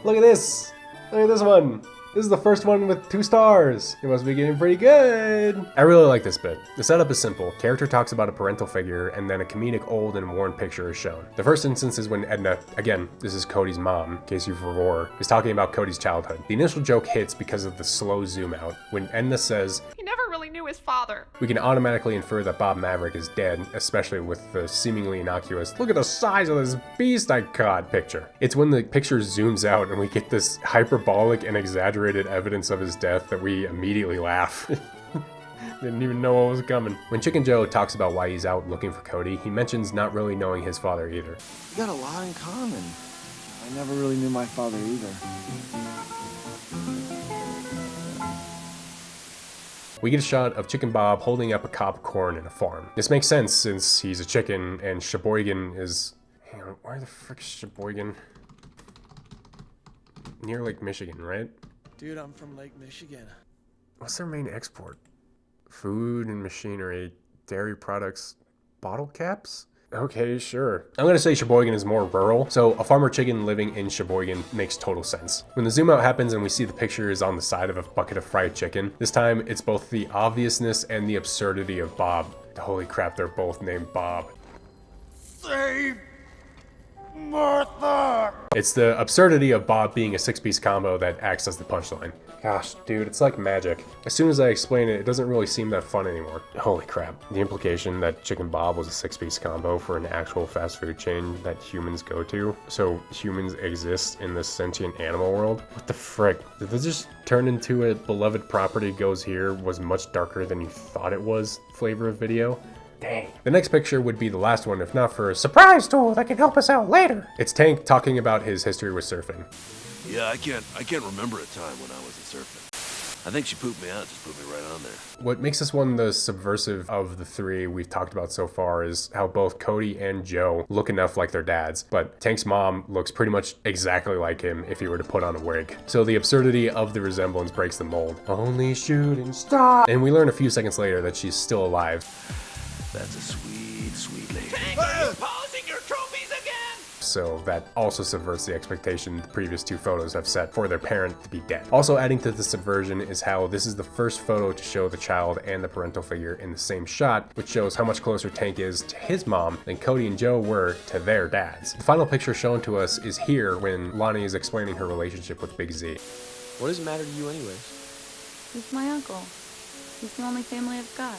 Look at this! Look at this one! This is the first one with 2 stars. It must be getting pretty good. I really like this bit. The setup is simple. Character talks about a parental figure, and then a comedic old and worn picture is shown. The first instance is when Edna, again, this is Cody's mom, in case you forgot, is talking about Cody's childhood. The initial joke hits because of the slow zoom out. When Edna says, He never really knew his father. we can automatically infer that Bob Maverick is dead, especially with the seemingly innocuous, look at the size of this beast I caught picture. It's when the picture zooms out and we get this hyperbolic and exaggerated evidence of his death that we immediately laugh. Didn't even know what was coming. When Chicken Joe talks about why he's out looking for Cody, he mentions not really knowing his father either. We got a lot in common. I never really knew my father either. We get a shot of Chicken Bob holding up a cob of corn in a farm. This makes sense since he's a chicken and Sheboygan is... Hang on, where the frick is Sheboygan? Near Lake Michigan, right? Dude, I'm from Lake Michigan. What's their main export? Food and machinery, dairy products, bottle caps? Okay, sure. I'm gonna say Sheboygan is more rural, so a farmer chicken living in Sheboygan makes total sense. When the zoom out happens and we see the picture is on the side of a bucket of fried chicken, this time it's both the obviousness and the absurdity of Bob. Holy crap, they're both named Bob. Save Martha! It's the absurdity of Bob being a 6-piece combo that acts as the punchline. Gosh, dude, it's like magic. As soon as I explain it, it doesn't really seem that fun anymore. Holy crap. The implication that Chicken Bob was a 6-piece combo for an actual fast food chain that humans go to, so humans exist in this sentient animal world? What the frick? Did this just turn into a beloved property goes here was much darker than you thought it was flavor of video? Dang. The next picture would be the last one if not for a surprise tool that can help us out later. It's Tank talking about his history with surfing. Yeah, I can't remember a time when I wasn't surfing. I think she pooped me out, just put me right on there. What makes this one the subversive of the 3 we've talked about so far is how both Cody and Joe look enough like their dads, but Tank's mom looks pretty much exactly like him if he were to put on a wig. So the absurdity of the resemblance breaks the mold. Only shooting star. And we learn a few seconds later that she's still alive. That's a sweet, sweet lady. Tank, are you posing your trophies again? So that also subverts the expectation the previous 2 photos have set for their parent to be dead. Also adding to the subversion is how this is the first photo to show the child and the parental figure in the same shot, which shows how much closer Tank is to his mom than Cody and Joe were to their dads. The final picture shown to us is here when Lonnie is explaining her relationship with Big Z. What does it matter to you anyways? He's my uncle. He's the only family I've got.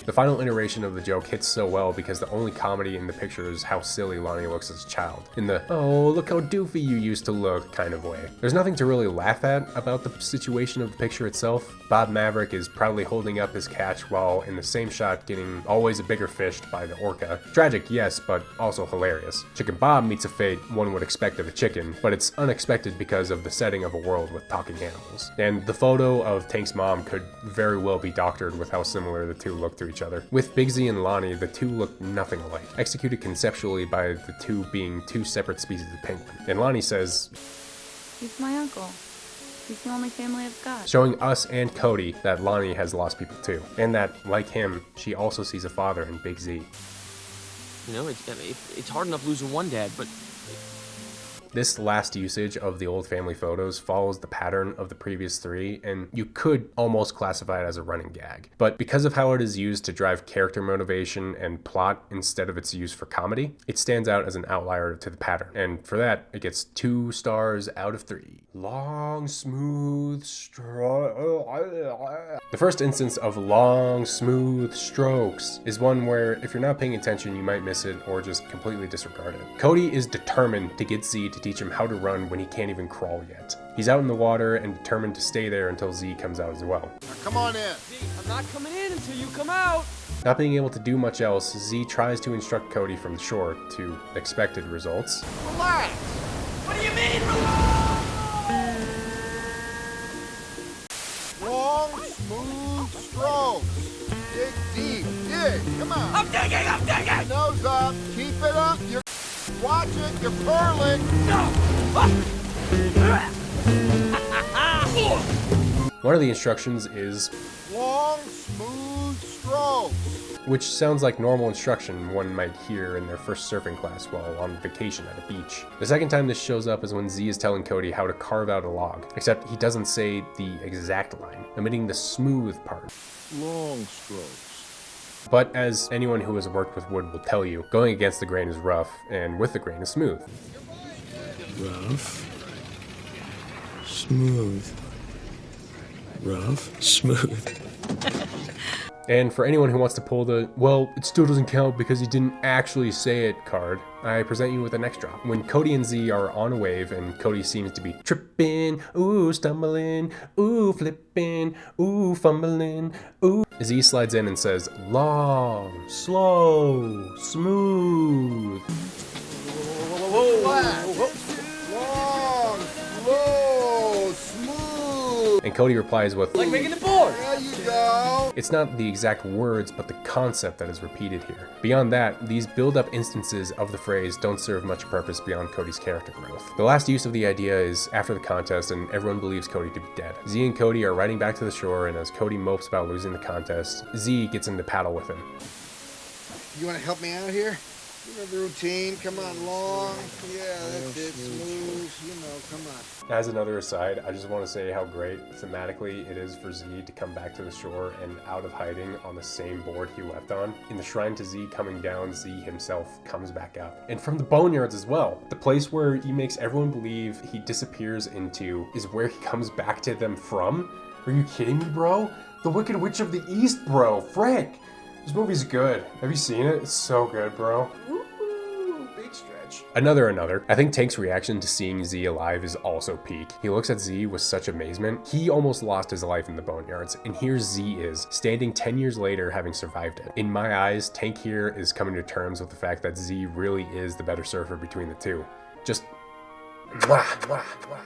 The final iteration of the joke hits so well because the only comedy in the picture is how silly Lonnie looks as a child, in the, oh, look how doofy you used to look kind of way. There's nothing to really laugh at about the situation of the picture itself. Bob Maverick is proudly holding up his catch while in the same shot getting always a bigger fished by the orca. Tragic, yes, but also hilarious. Chicken Bob meets a fate one would expect of a chicken, but it's unexpected because of the setting of a world with talking animals. And the photo of Tank's mom could very well be doctored with how similar the two look to each other. With Big Z and Lonnie, the two look nothing alike, executed conceptually by the two being two separate species of penguin. And Lonnie says, He's my uncle. He's the only family I've got. Showing us and Cody that Lonnie has lost people too, and that, like him, she also sees a father in Big Z. You know, it's hard enough losing one dad, but... This last usage of the old family photos follows the pattern of the previous three, and you could almost classify it as a running gag. But because of how it is used to drive character motivation and plot instead of its use for comedy, it stands out as an outlier to the pattern. And for that, it gets 2 stars out of 3. Long, smooth strokes. The first instance of long, smooth strokes is one where if you're not paying attention, you might miss it or just completely disregard it. Cody is determined to get Z to teach him how to run when he can't even crawl yet. He's out in the water and determined to stay there until Z comes out as well. Now come on in. I'm not coming in until you come out. Not being able to do much else, Z tries to instruct Cody from the shore to expected results. Relax. What do you mean, relax? Long, smooth strokes. Dig deep. Dig. Come on. I'm digging. Nose up. Keep it up. You're... Watch it. You're purling. One of the instructions is long, smooth strokes, which sounds like normal instruction one might hear in their first surfing class while on vacation at a beach. The second time this shows up is when Z is telling Cody how to carve out a log, except he doesn't say the exact line, omitting the smooth part. Long strokes. But as anyone who has worked with wood will tell you, going against the grain is rough, and with the grain is smooth. Rough. Smooth. Rough. Smooth. And for anyone who wants to pull the, well, it still doesn't count because he didn't actually say it card, I present you with the next drop. When Cody and Z are on a wave and Cody seems to be tripping, ooh, stumbling, ooh, flipping, ooh, fumbling, ooh, Z slides in and says, long, slow, smooth. Long, slow, smooth. And Cody replies with, like making the board. There you go. It's not the exact words, but the concept that is repeated here. Beyond that, these build-up instances of the phrase don't serve much purpose beyond Cody's character growth. The last use of the idea is after the contest and everyone believes Cody to be dead. Z and Cody are riding back to the shore, and as Cody mopes about losing the contest, Z gets him to paddle with him. You want to help me out here? You know the routine. Come on, long. Yeah, that's it. Smooth. You know, come on. As another aside, I just want to say how great thematically it is for Z to come back to the shore and out of hiding on the same board he left on. In the shrine to Z coming down, Z himself comes back up. And from the boneyards as well. The place where he makes everyone believe he disappears into is where he comes back to them from? Are you kidding me, bro? The Wicked Witch of the East, bro. Frick! This movie's good. Have you seen it? It's so good, bro. Big stretch. Another. I think Tank's reaction to seeing Z alive is also peak. He looks at Z with such amazement. He almost lost his life in the boneyards, and here Z is, standing 10 years later having survived it. In my eyes, Tank here is coming to terms with the fact that Z really is the better surfer between the two. Just... mwah, mwah, mwah.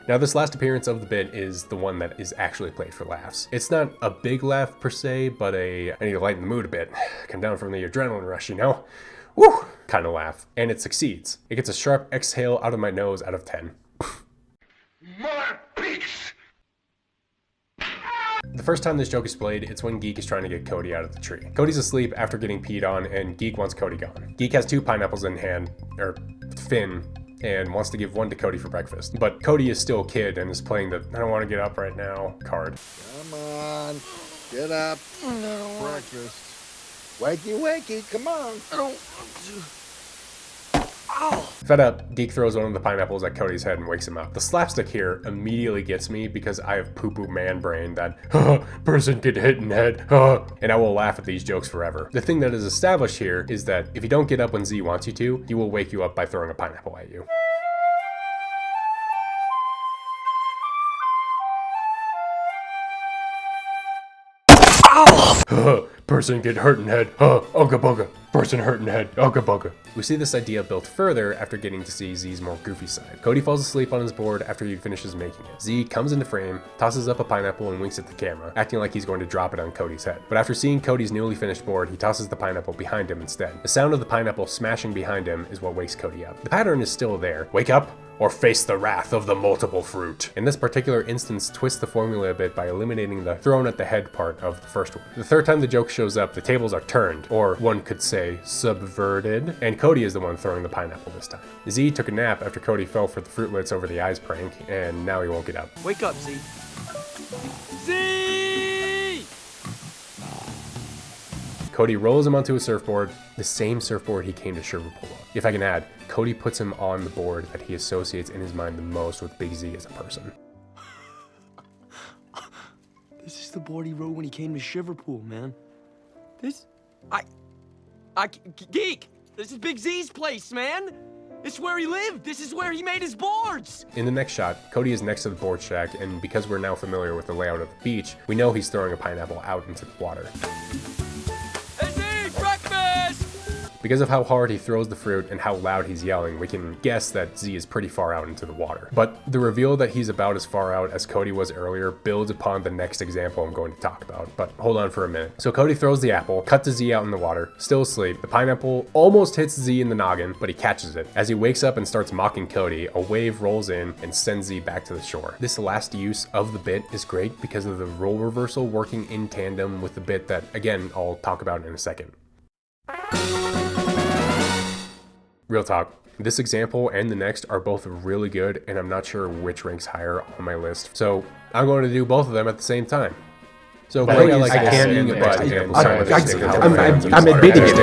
Now this last appearance of the bit is the one that is actually played for laughs. It's not a big laugh per se, but I need to lighten the mood a bit. Come down from the adrenaline rush, you know? Woo! Kind of laugh. And it succeeds. It gets a sharp exhale out of my nose out of 10. More peaks! The first time this joke is played, it's when Geek is trying to get Cody out of the tree. Cody's asleep after getting peed on, and Geek wants Cody gone. Geek has 2 pineapples in hand, or fin, and wants to give one to Cody for breakfast. But Cody is still a kid and is playing the I don't want to get up right now card. Come on. Get up. Breakfast. Wakey, wakey. Come on. I don't want to. Fed up, Geek throws one of the pineapples at Cody's head and wakes him up. The slapstick here immediately gets me because I have poo-poo man brain that, person get hit in the head, and I will laugh at these jokes forever. The thing that is established here is that if you don't get up when Z wants you to, he will wake you up by throwing a pineapple at you. Person get hurt in head, ugga bugga. Person hurt in head, ugga bugga. We see this idea built further after getting to see Z's more goofy side. Cody falls asleep on his board after he finishes making it. Z comes into frame, tosses up a pineapple and winks at the camera, acting like he's going to drop it on Cody's head. But after seeing Cody's newly finished board, he tosses the pineapple behind him instead. The sound of the pineapple smashing behind him is what wakes Cody up. The pattern is still there. Wake up, or face the wrath of the multiple fruit. In this particular instance, twist the formula a bit by eliminating the thrown at the head part of the first one. The third time the joke shows up, the tables are turned, or one could say subverted, and Cody is the one throwing the pineapple this time. Z took a nap after Cody fell for the fruitlets over the eyes prank, and now he won't get up. Wake up, Z. Z! Cody rolls him onto a surfboard, the same surfboard he came to Liverpool on. If I can add, Cody puts him on the board that he associates in his mind the most with Big Z as a person. This is the board he rode when he came to Shiverpool, man. Geek! This is Big Z's place, man! This is where he lived! This is where he made his boards! In the next shot, Cody is next to the board shack, and because we're now familiar with the layout of the beach, we know he's throwing a pineapple out into the water. Because of how hard he throws the fruit and how loud he's yelling, we can guess that Z is pretty far out into the water. But the reveal that he's about as far out as Cody was earlier builds upon the next example I'm going to talk about, but hold on for a minute. So Cody throws the apple, cut to Z out in the water, still asleep. The pineapple almost hits Z in the noggin, but he catches it. As he wakes up and starts mocking Cody, a wave rolls in and sends Z back to the shore. This last use of the bit is great because of the role reversal working in tandem with the bit that, again, I'll talk about in a second. Real talk, this example and the next are both really good, and I'm not sure which ranks higher on my list. So I'm going to do both of them at the same time. So I'm admitting it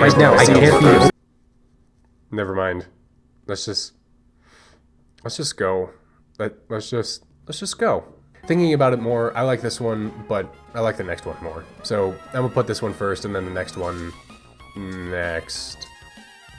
right now. I can't feel. Never mind. Let's just go. Let's just go. Thinking about it more, I like this one, but I like the next one more. So I'm gonna put this one first, and then the next one next.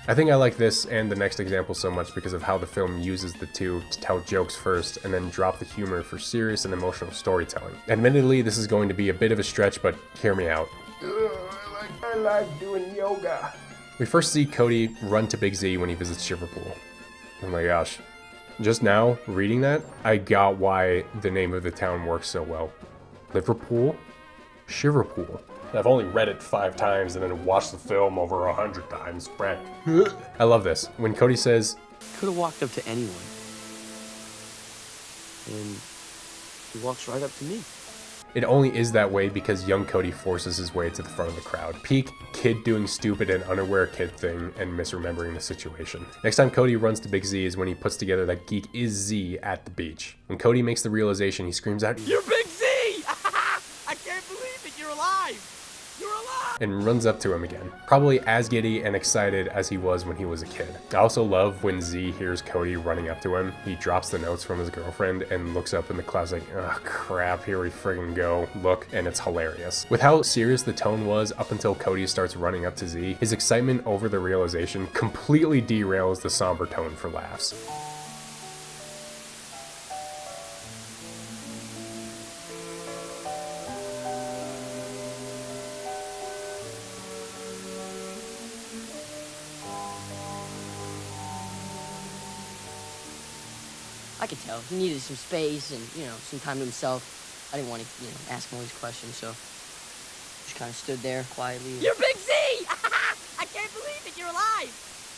I think I like this and the next example so much because of how the film uses the two to tell jokes first and then drop the humor for serious and emotional storytelling. Admittedly, this is going to be a bit of a stretch, but hear me out. I like doing yoga. We first see Cody run to Big Z when he visits Shiverpool. Oh my gosh. Just now, reading that, I got why the name of the town works so well. Liverpool? Shiverpool. I've only read it 5 times and then watched the film over 100 times. Brett. I love this. When Cody says, Could have walked up to anyone. And he walks right up to me. It only is that way because young Cody forces his way to the front of the crowd. Peak kid doing stupid and unaware kid thing and misremembering the situation. Next time Cody runs to Big Z is when he puts together that Geek is Z at the beach. When Cody makes the realization, he screams out, "You're Big Z! I can't believe that you're alive! You're alive!" and runs up to him again. Probably as giddy and excited as he was when he was a kid. I also love when Z hears Cody running up to him. He drops the notes from his girlfriend and looks up in the clouds like, oh crap, here we friggin' go. Look, and it's hilarious. With how serious the tone was up until Cody starts running up to Z, his excitement over the realization completely derails the somber tone for laughs. I could tell. He needed some space and, some time to himself. I didn't want to, ask him all these questions, so just kind of stood there quietly. You're Big Z! I can't believe that you're alive!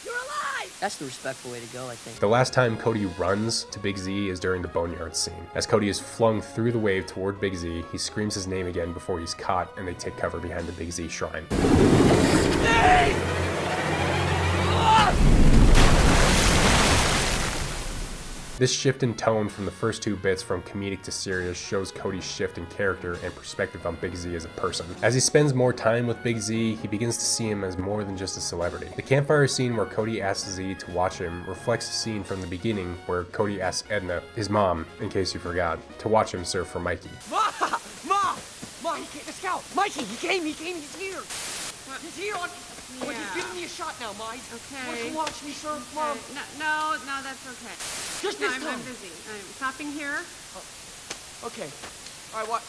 You're alive! That's the respectful way to go, I think. The last time Cody runs to Big Z is during the Boneyard scene. As Cody is flung through the wave toward Big Z, he screams his name again before he's caught and they take cover behind the Big Z shrine. This shift in tone from the first 2 bits from comedic to serious shows Cody's shift in character and perspective on Big Z as a person. As he spends more time with Big Z, he begins to see him as more than just a celebrity. The campfire scene where Cody asks Z to watch him reflects a scene from the beginning where Cody asks Edna, his mom, in case you forgot, to watch him surf for Mikey. Ma! Ma! Ma, he came, the scout! Mikey, he came, he's here! He's here on... But he's giving me a shot now, Ma. Okay. Want to watch me surf, Mom? No, that's okay. Just this time. I'm busy. I'm stopping here. Okay. All right, what?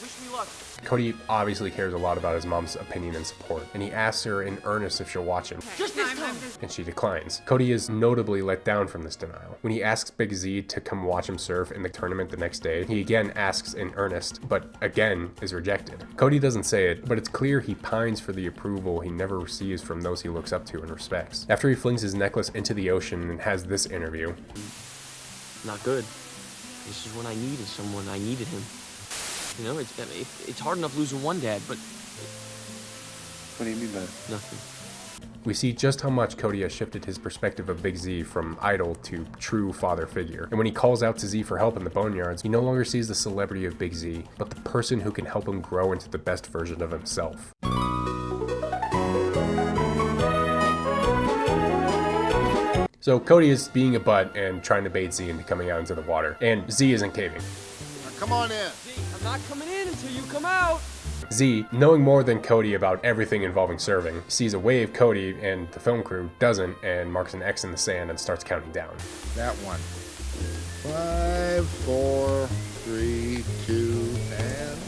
Wish me luck. Cody obviously cares a lot about his mom's opinion and support, and he asks her in earnest if she'll watch him. Just this time. And she declines. Cody is notably let down from this denial. When he asks Big Z to come watch him surf in the tournament the next day, he again asks in earnest, but again is rejected. Cody doesn't say it, but it's clear he pines for the approval he never receives from those he looks up to and respects. After he flings his necklace into the ocean and has this interview. Not good. This is when I needed someone. I needed him. You know, it's hard enough losing one dad, but... What do you mean by that? Nothing. We see just how much Cody has shifted his perspective of Big Z from idol to true father figure. And when he calls out to Z for help in the boneyards, he no longer sees the celebrity of Big Z, but the person who can help him grow into the best version of himself. So Cody is being a butt and trying to bait Z into coming out into the water, and Z isn't caving. Now, come on in. Z, I'm not coming in until you come out. Z, knowing more than Cody about everything involving serving, sees a wave Cody and the film crew doesn't and marks an X in the sand and starts counting down. That one. 5, 4, 3, 2, and...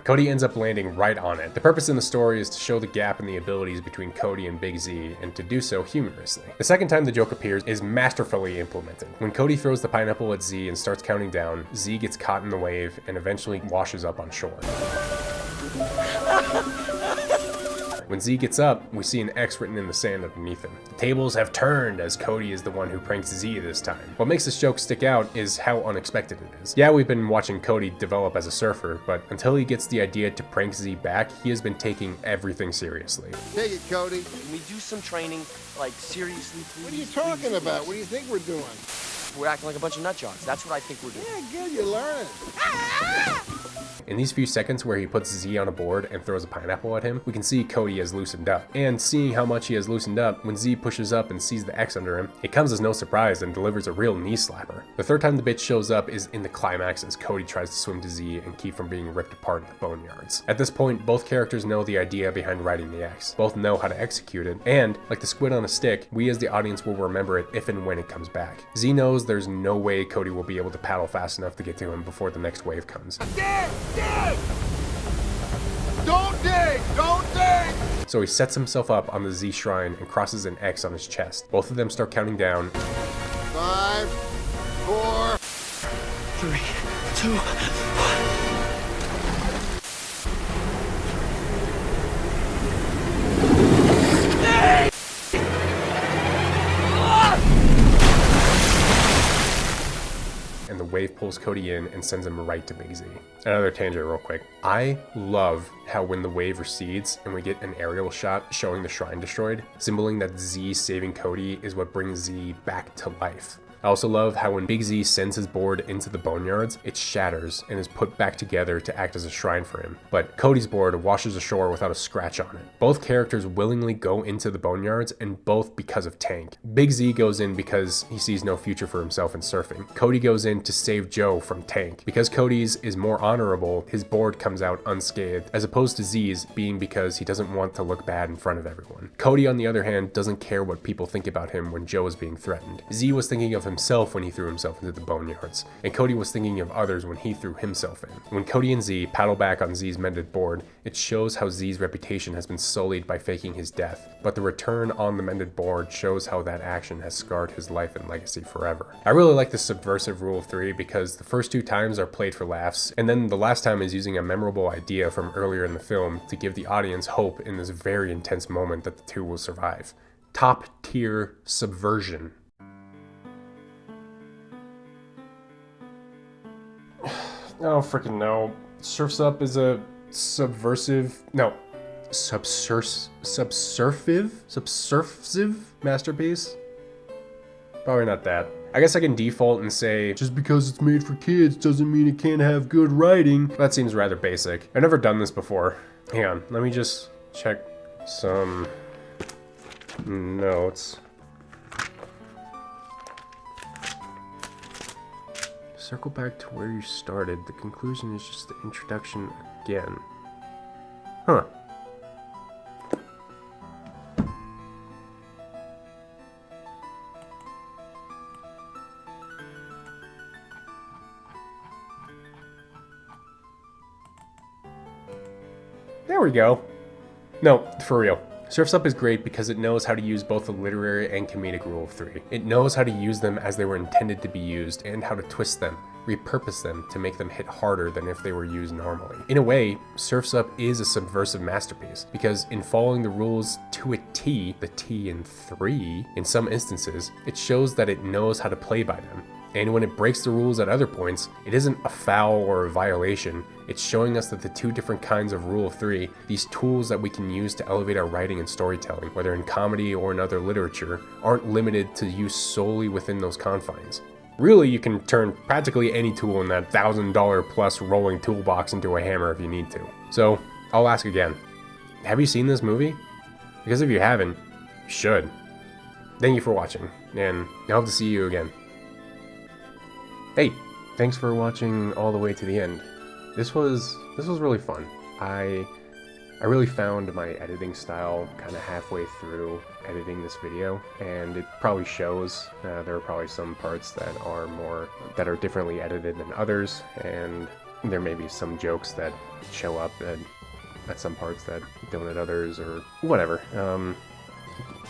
Cody ends up landing right on it. The purpose in the story is to show the gap in the abilities between Cody and Big Z, and to do so humorously. The second time the joke appears is masterfully implemented. When Cody throws the pineapple at Z and starts counting down, Z gets caught in the wave and eventually washes up on shore. When Z gets up, we see an X written in the sand underneath him. The tables have turned as Cody is the one who pranks Z this time. What makes this joke stick out is how unexpected it is. Yeah, we've been watching Cody develop as a surfer, but until he gets the idea to prank Z back, he has been taking everything seriously. Take it, Cody. Can we do some training, like, seriously, please? What are you talking about? What do you think we're doing? We're acting like a bunch of nut jobs. That's what I think we're doing. Yeah, good, you're learning. In these few seconds where he puts Z on a board and throws a pineapple at him, we can see Cody has loosened up. And seeing how much he has loosened up, when Z pushes up and sees the X under him, it comes as no surprise and delivers a real knee slapper. The third time the bitch shows up is in the climax as Cody tries to swim to Z and keep from being ripped apart in the boneyards. At this point, both characters know the idea behind writing the X, both know how to execute it, and, like the squid on a stick, we as the audience will remember it if and when it comes back. Z knows there's no way Cody will be able to paddle fast enough to get to him before the next wave comes. Dig! Dig! Don't dig! Don't dig! So he sets himself up on the Z shrine and crosses an X on his chest. Both of them start counting down. 5, 4, 3, 2, 1. And the wave pulls Cody in and sends him right to Big Z. Another tangent real quick. I love how when the wave recedes and we get an aerial shot showing the shrine destroyed, symboling that Z saving Cody is what brings Z back to life. I also love how when Big Z sends his board into the boneyards, it shatters and is put back together to act as a shrine for him. But Cody's board washes ashore without a scratch on it. Both characters willingly go into the boneyards, and both because of Tank. Big Z goes in because he sees no future for himself in surfing. Cody goes in to save Joe from Tank. Because Cody's is more honorable, his board comes out unscathed, as opposed to Z's being because he doesn't want to look bad in front of everyone. Cody, on the other hand, doesn't care what people think about him when Joe is being threatened. Z was thinking of himself when he threw himself into the boneyards, and Cody was thinking of others when he threw himself in. When Cody and Z paddle back on Z's mended board, it shows how Z's reputation has been sullied by faking his death, but the return on the mended board shows how that action has scarred his life and legacy forever. I really like this subversive rule of 3 because the first 2 times are played for laughs, and then the last time is using a memorable idea from earlier in the film to give the audience hope in this very intense moment that the two will survive. Top tier subversion. I don't freaking know. Surf's Up is a subversive masterpiece. Probably not that. I guess I can default and say, just because it's made for kids doesn't mean it can't have good writing. That seems rather basic. I've never done this before. Hang on, let me just check some notes. Circle back to where you started. The conclusion is just the introduction again. Huh. There we go. No, for real. Surf's Up is great because it knows how to use both the literary and comedic rule of three. It knows how to use them as they were intended to be used and how to twist them, repurpose them to make them hit harder than if they were used normally. In a way, Surf's Up is a subversive masterpiece because in following the rules to a T, the T in 3, in some instances, it shows that it knows how to play by them. And when it breaks the rules at other points, it isn't a foul or a violation. It's showing us that the two different kinds of rule of three, these tools that we can use to elevate our writing and storytelling, whether in comedy or in other literature, aren't limited to use solely within those confines. Really, you can turn practically any tool in that $1,000 plus rolling toolbox into a hammer if you need to. So, I'll ask again. Have you seen this movie? Because if you haven't, you should. Thank you for watching, and I hope to see you again. Hey, thanks for watching all the way to the end. This was really fun. I really found my editing style kind of halfway through editing this video, and it probably shows. There are probably some parts that are differently edited than others, and there may be some jokes that show up at some parts that don't at others, or whatever.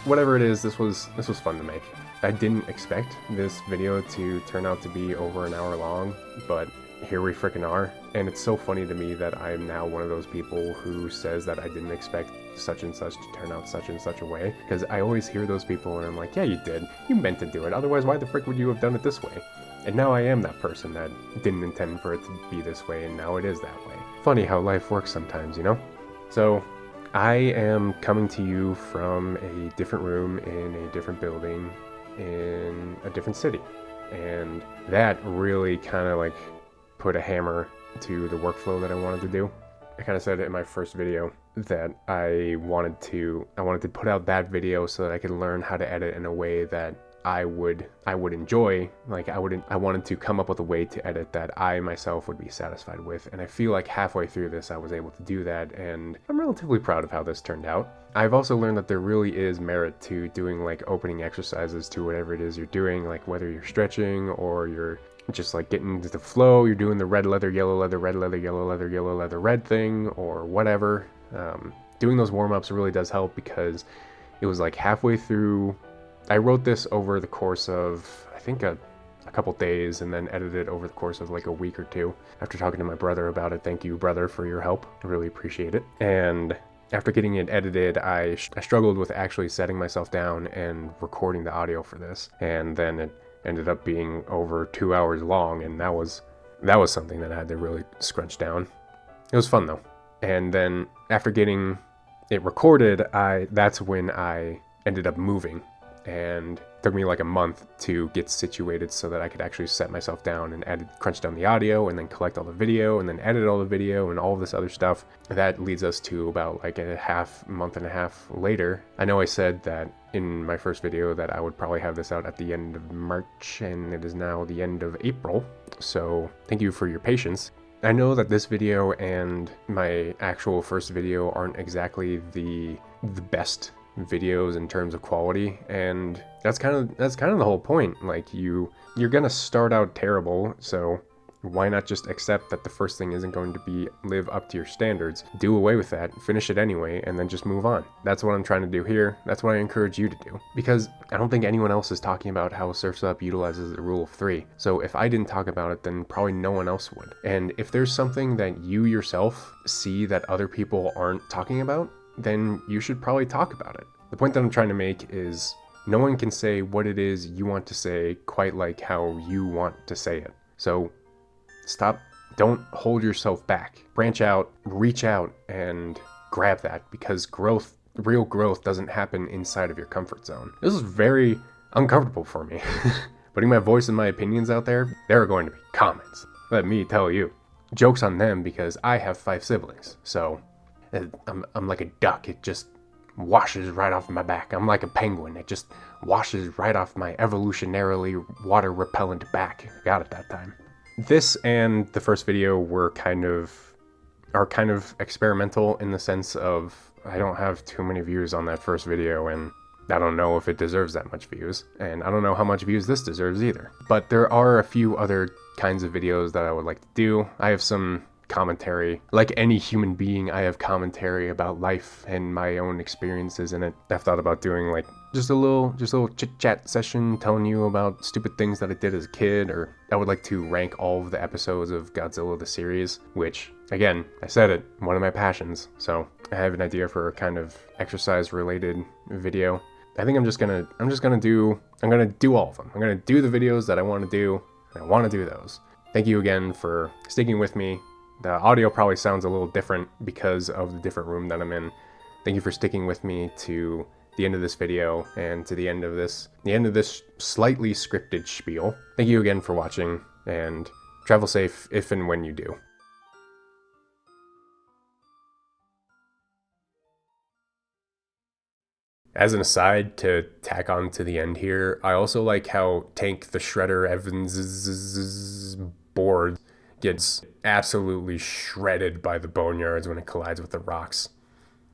Whatever it is, this was fun to make. I didn't expect this video to turn out to be over an hour long, but here we frickin' are. And it's so funny to me that I am now one of those people who says that I didn't expect such and such to turn out such and such a way. Because I always hear those people and I'm like, yeah, you did. You meant to do it. Otherwise, why the frick would you have done it this way? And now I am that person that didn't intend for it to be this way, and now it is that way. Funny how life works sometimes, you know? So, I am coming to you from a different room in a different building in a different city, and that really kind of like put a hammer to the workflow that I wanted to do. I kind of said it in my first video that I wanted to put out that video so that I could learn how to edit in a way that I would enjoy. Like I wanted to come up with a way to edit that I myself would be satisfied with, and I feel like halfway through this I was able to do that, and I'm relatively proud of how this turned out. I've also learned that there really is merit to doing like opening exercises to whatever it is you're doing, like whether you're stretching or you're just like getting into the flow, you're doing the red leather, yellow leather, red leather, yellow leather, yellow leather, red thing, or whatever. Doing those warm-ups really does help, because it was like halfway through. I wrote this over the course of, I think, a couple days, and then edited it over the course of like a week or two. After talking to my brother about it, thank you, brother, for your help. I really appreciate it. And after getting it edited, I struggled with actually setting myself down and recording the audio for this. And then it ended up being over 2 hours long, and that was something that I had to really scrunch down. It was fun though. And then after getting it recorded, that's when I ended up moving. And it took me like a month to get situated so that I could actually set myself down and crunch down the audio, and then collect all the video, and then edit all the video, and all this other stuff. That leads us to about like a month and a half later. I know I said that in my first video that I would probably have this out at the end of March, and it is now the end of April. So thank you for your patience. I know that this video and my actual first video aren't exactly the best videos in terms of quality, and that's kind of the whole point. Like you're gonna start out terrible, so why not just accept that the first thing isn't going to live up to your standards, do away with that, finish it anyway, and then just move on. That's what I'm trying to do here. That's what I encourage you to do, because I don't think anyone else is talking about how Surf's Up utilizes the rule of three. So if I didn't talk about it, then probably no one else would. And if there's something that you yourself see that other people aren't talking about, then you should probably talk about it. The point that I'm trying to make is no one can say what it is you want to say quite like how you want to say it. So stop, don't hold yourself back. Branch out, reach out, and grab that, because real growth doesn't happen inside of your comfort zone. This is very, uncomfortable for me. Putting my voice and my opinions out there, there are going to be comments. Let me tell you. Joke's on them because I have 5 siblings. So I'm like a duck. It just washes right off my back. I'm like a penguin. It just washes right off my evolutionarily water repellent back. Got it that time. This and the first video are kind of experimental in the sense of I don't have too many views on that first video, and I don't know if it deserves that much views, and I don't know how much views this deserves either. But there are a few other kinds of videos that I would like to do. I have some commentary. Like any human being, I have commentary about life and my own experiences in it. I've thought about doing like just a little chit-chat session telling you about stupid things that I did as a kid, or I would like to rank all of the episodes of Godzilla the series, which, again, I said it, one of my passions, so I have an idea for a kind of exercise-related video. I think I'm gonna do all of them. I'm gonna do the videos that I want to do, and I want to do those. Thank you again for sticking with me. The audio probably sounds a little different because of the different room that I'm in. Thank you for sticking with me to the end of this video and to the end of this slightly scripted spiel. Thank you again for watching, and travel safe if and when you do. As an aside to tack on to the end here, I also like how Tank the Shredder Evans' board gets absolutely shredded by the boneyards when it collides with the rocks.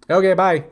Okay, bye!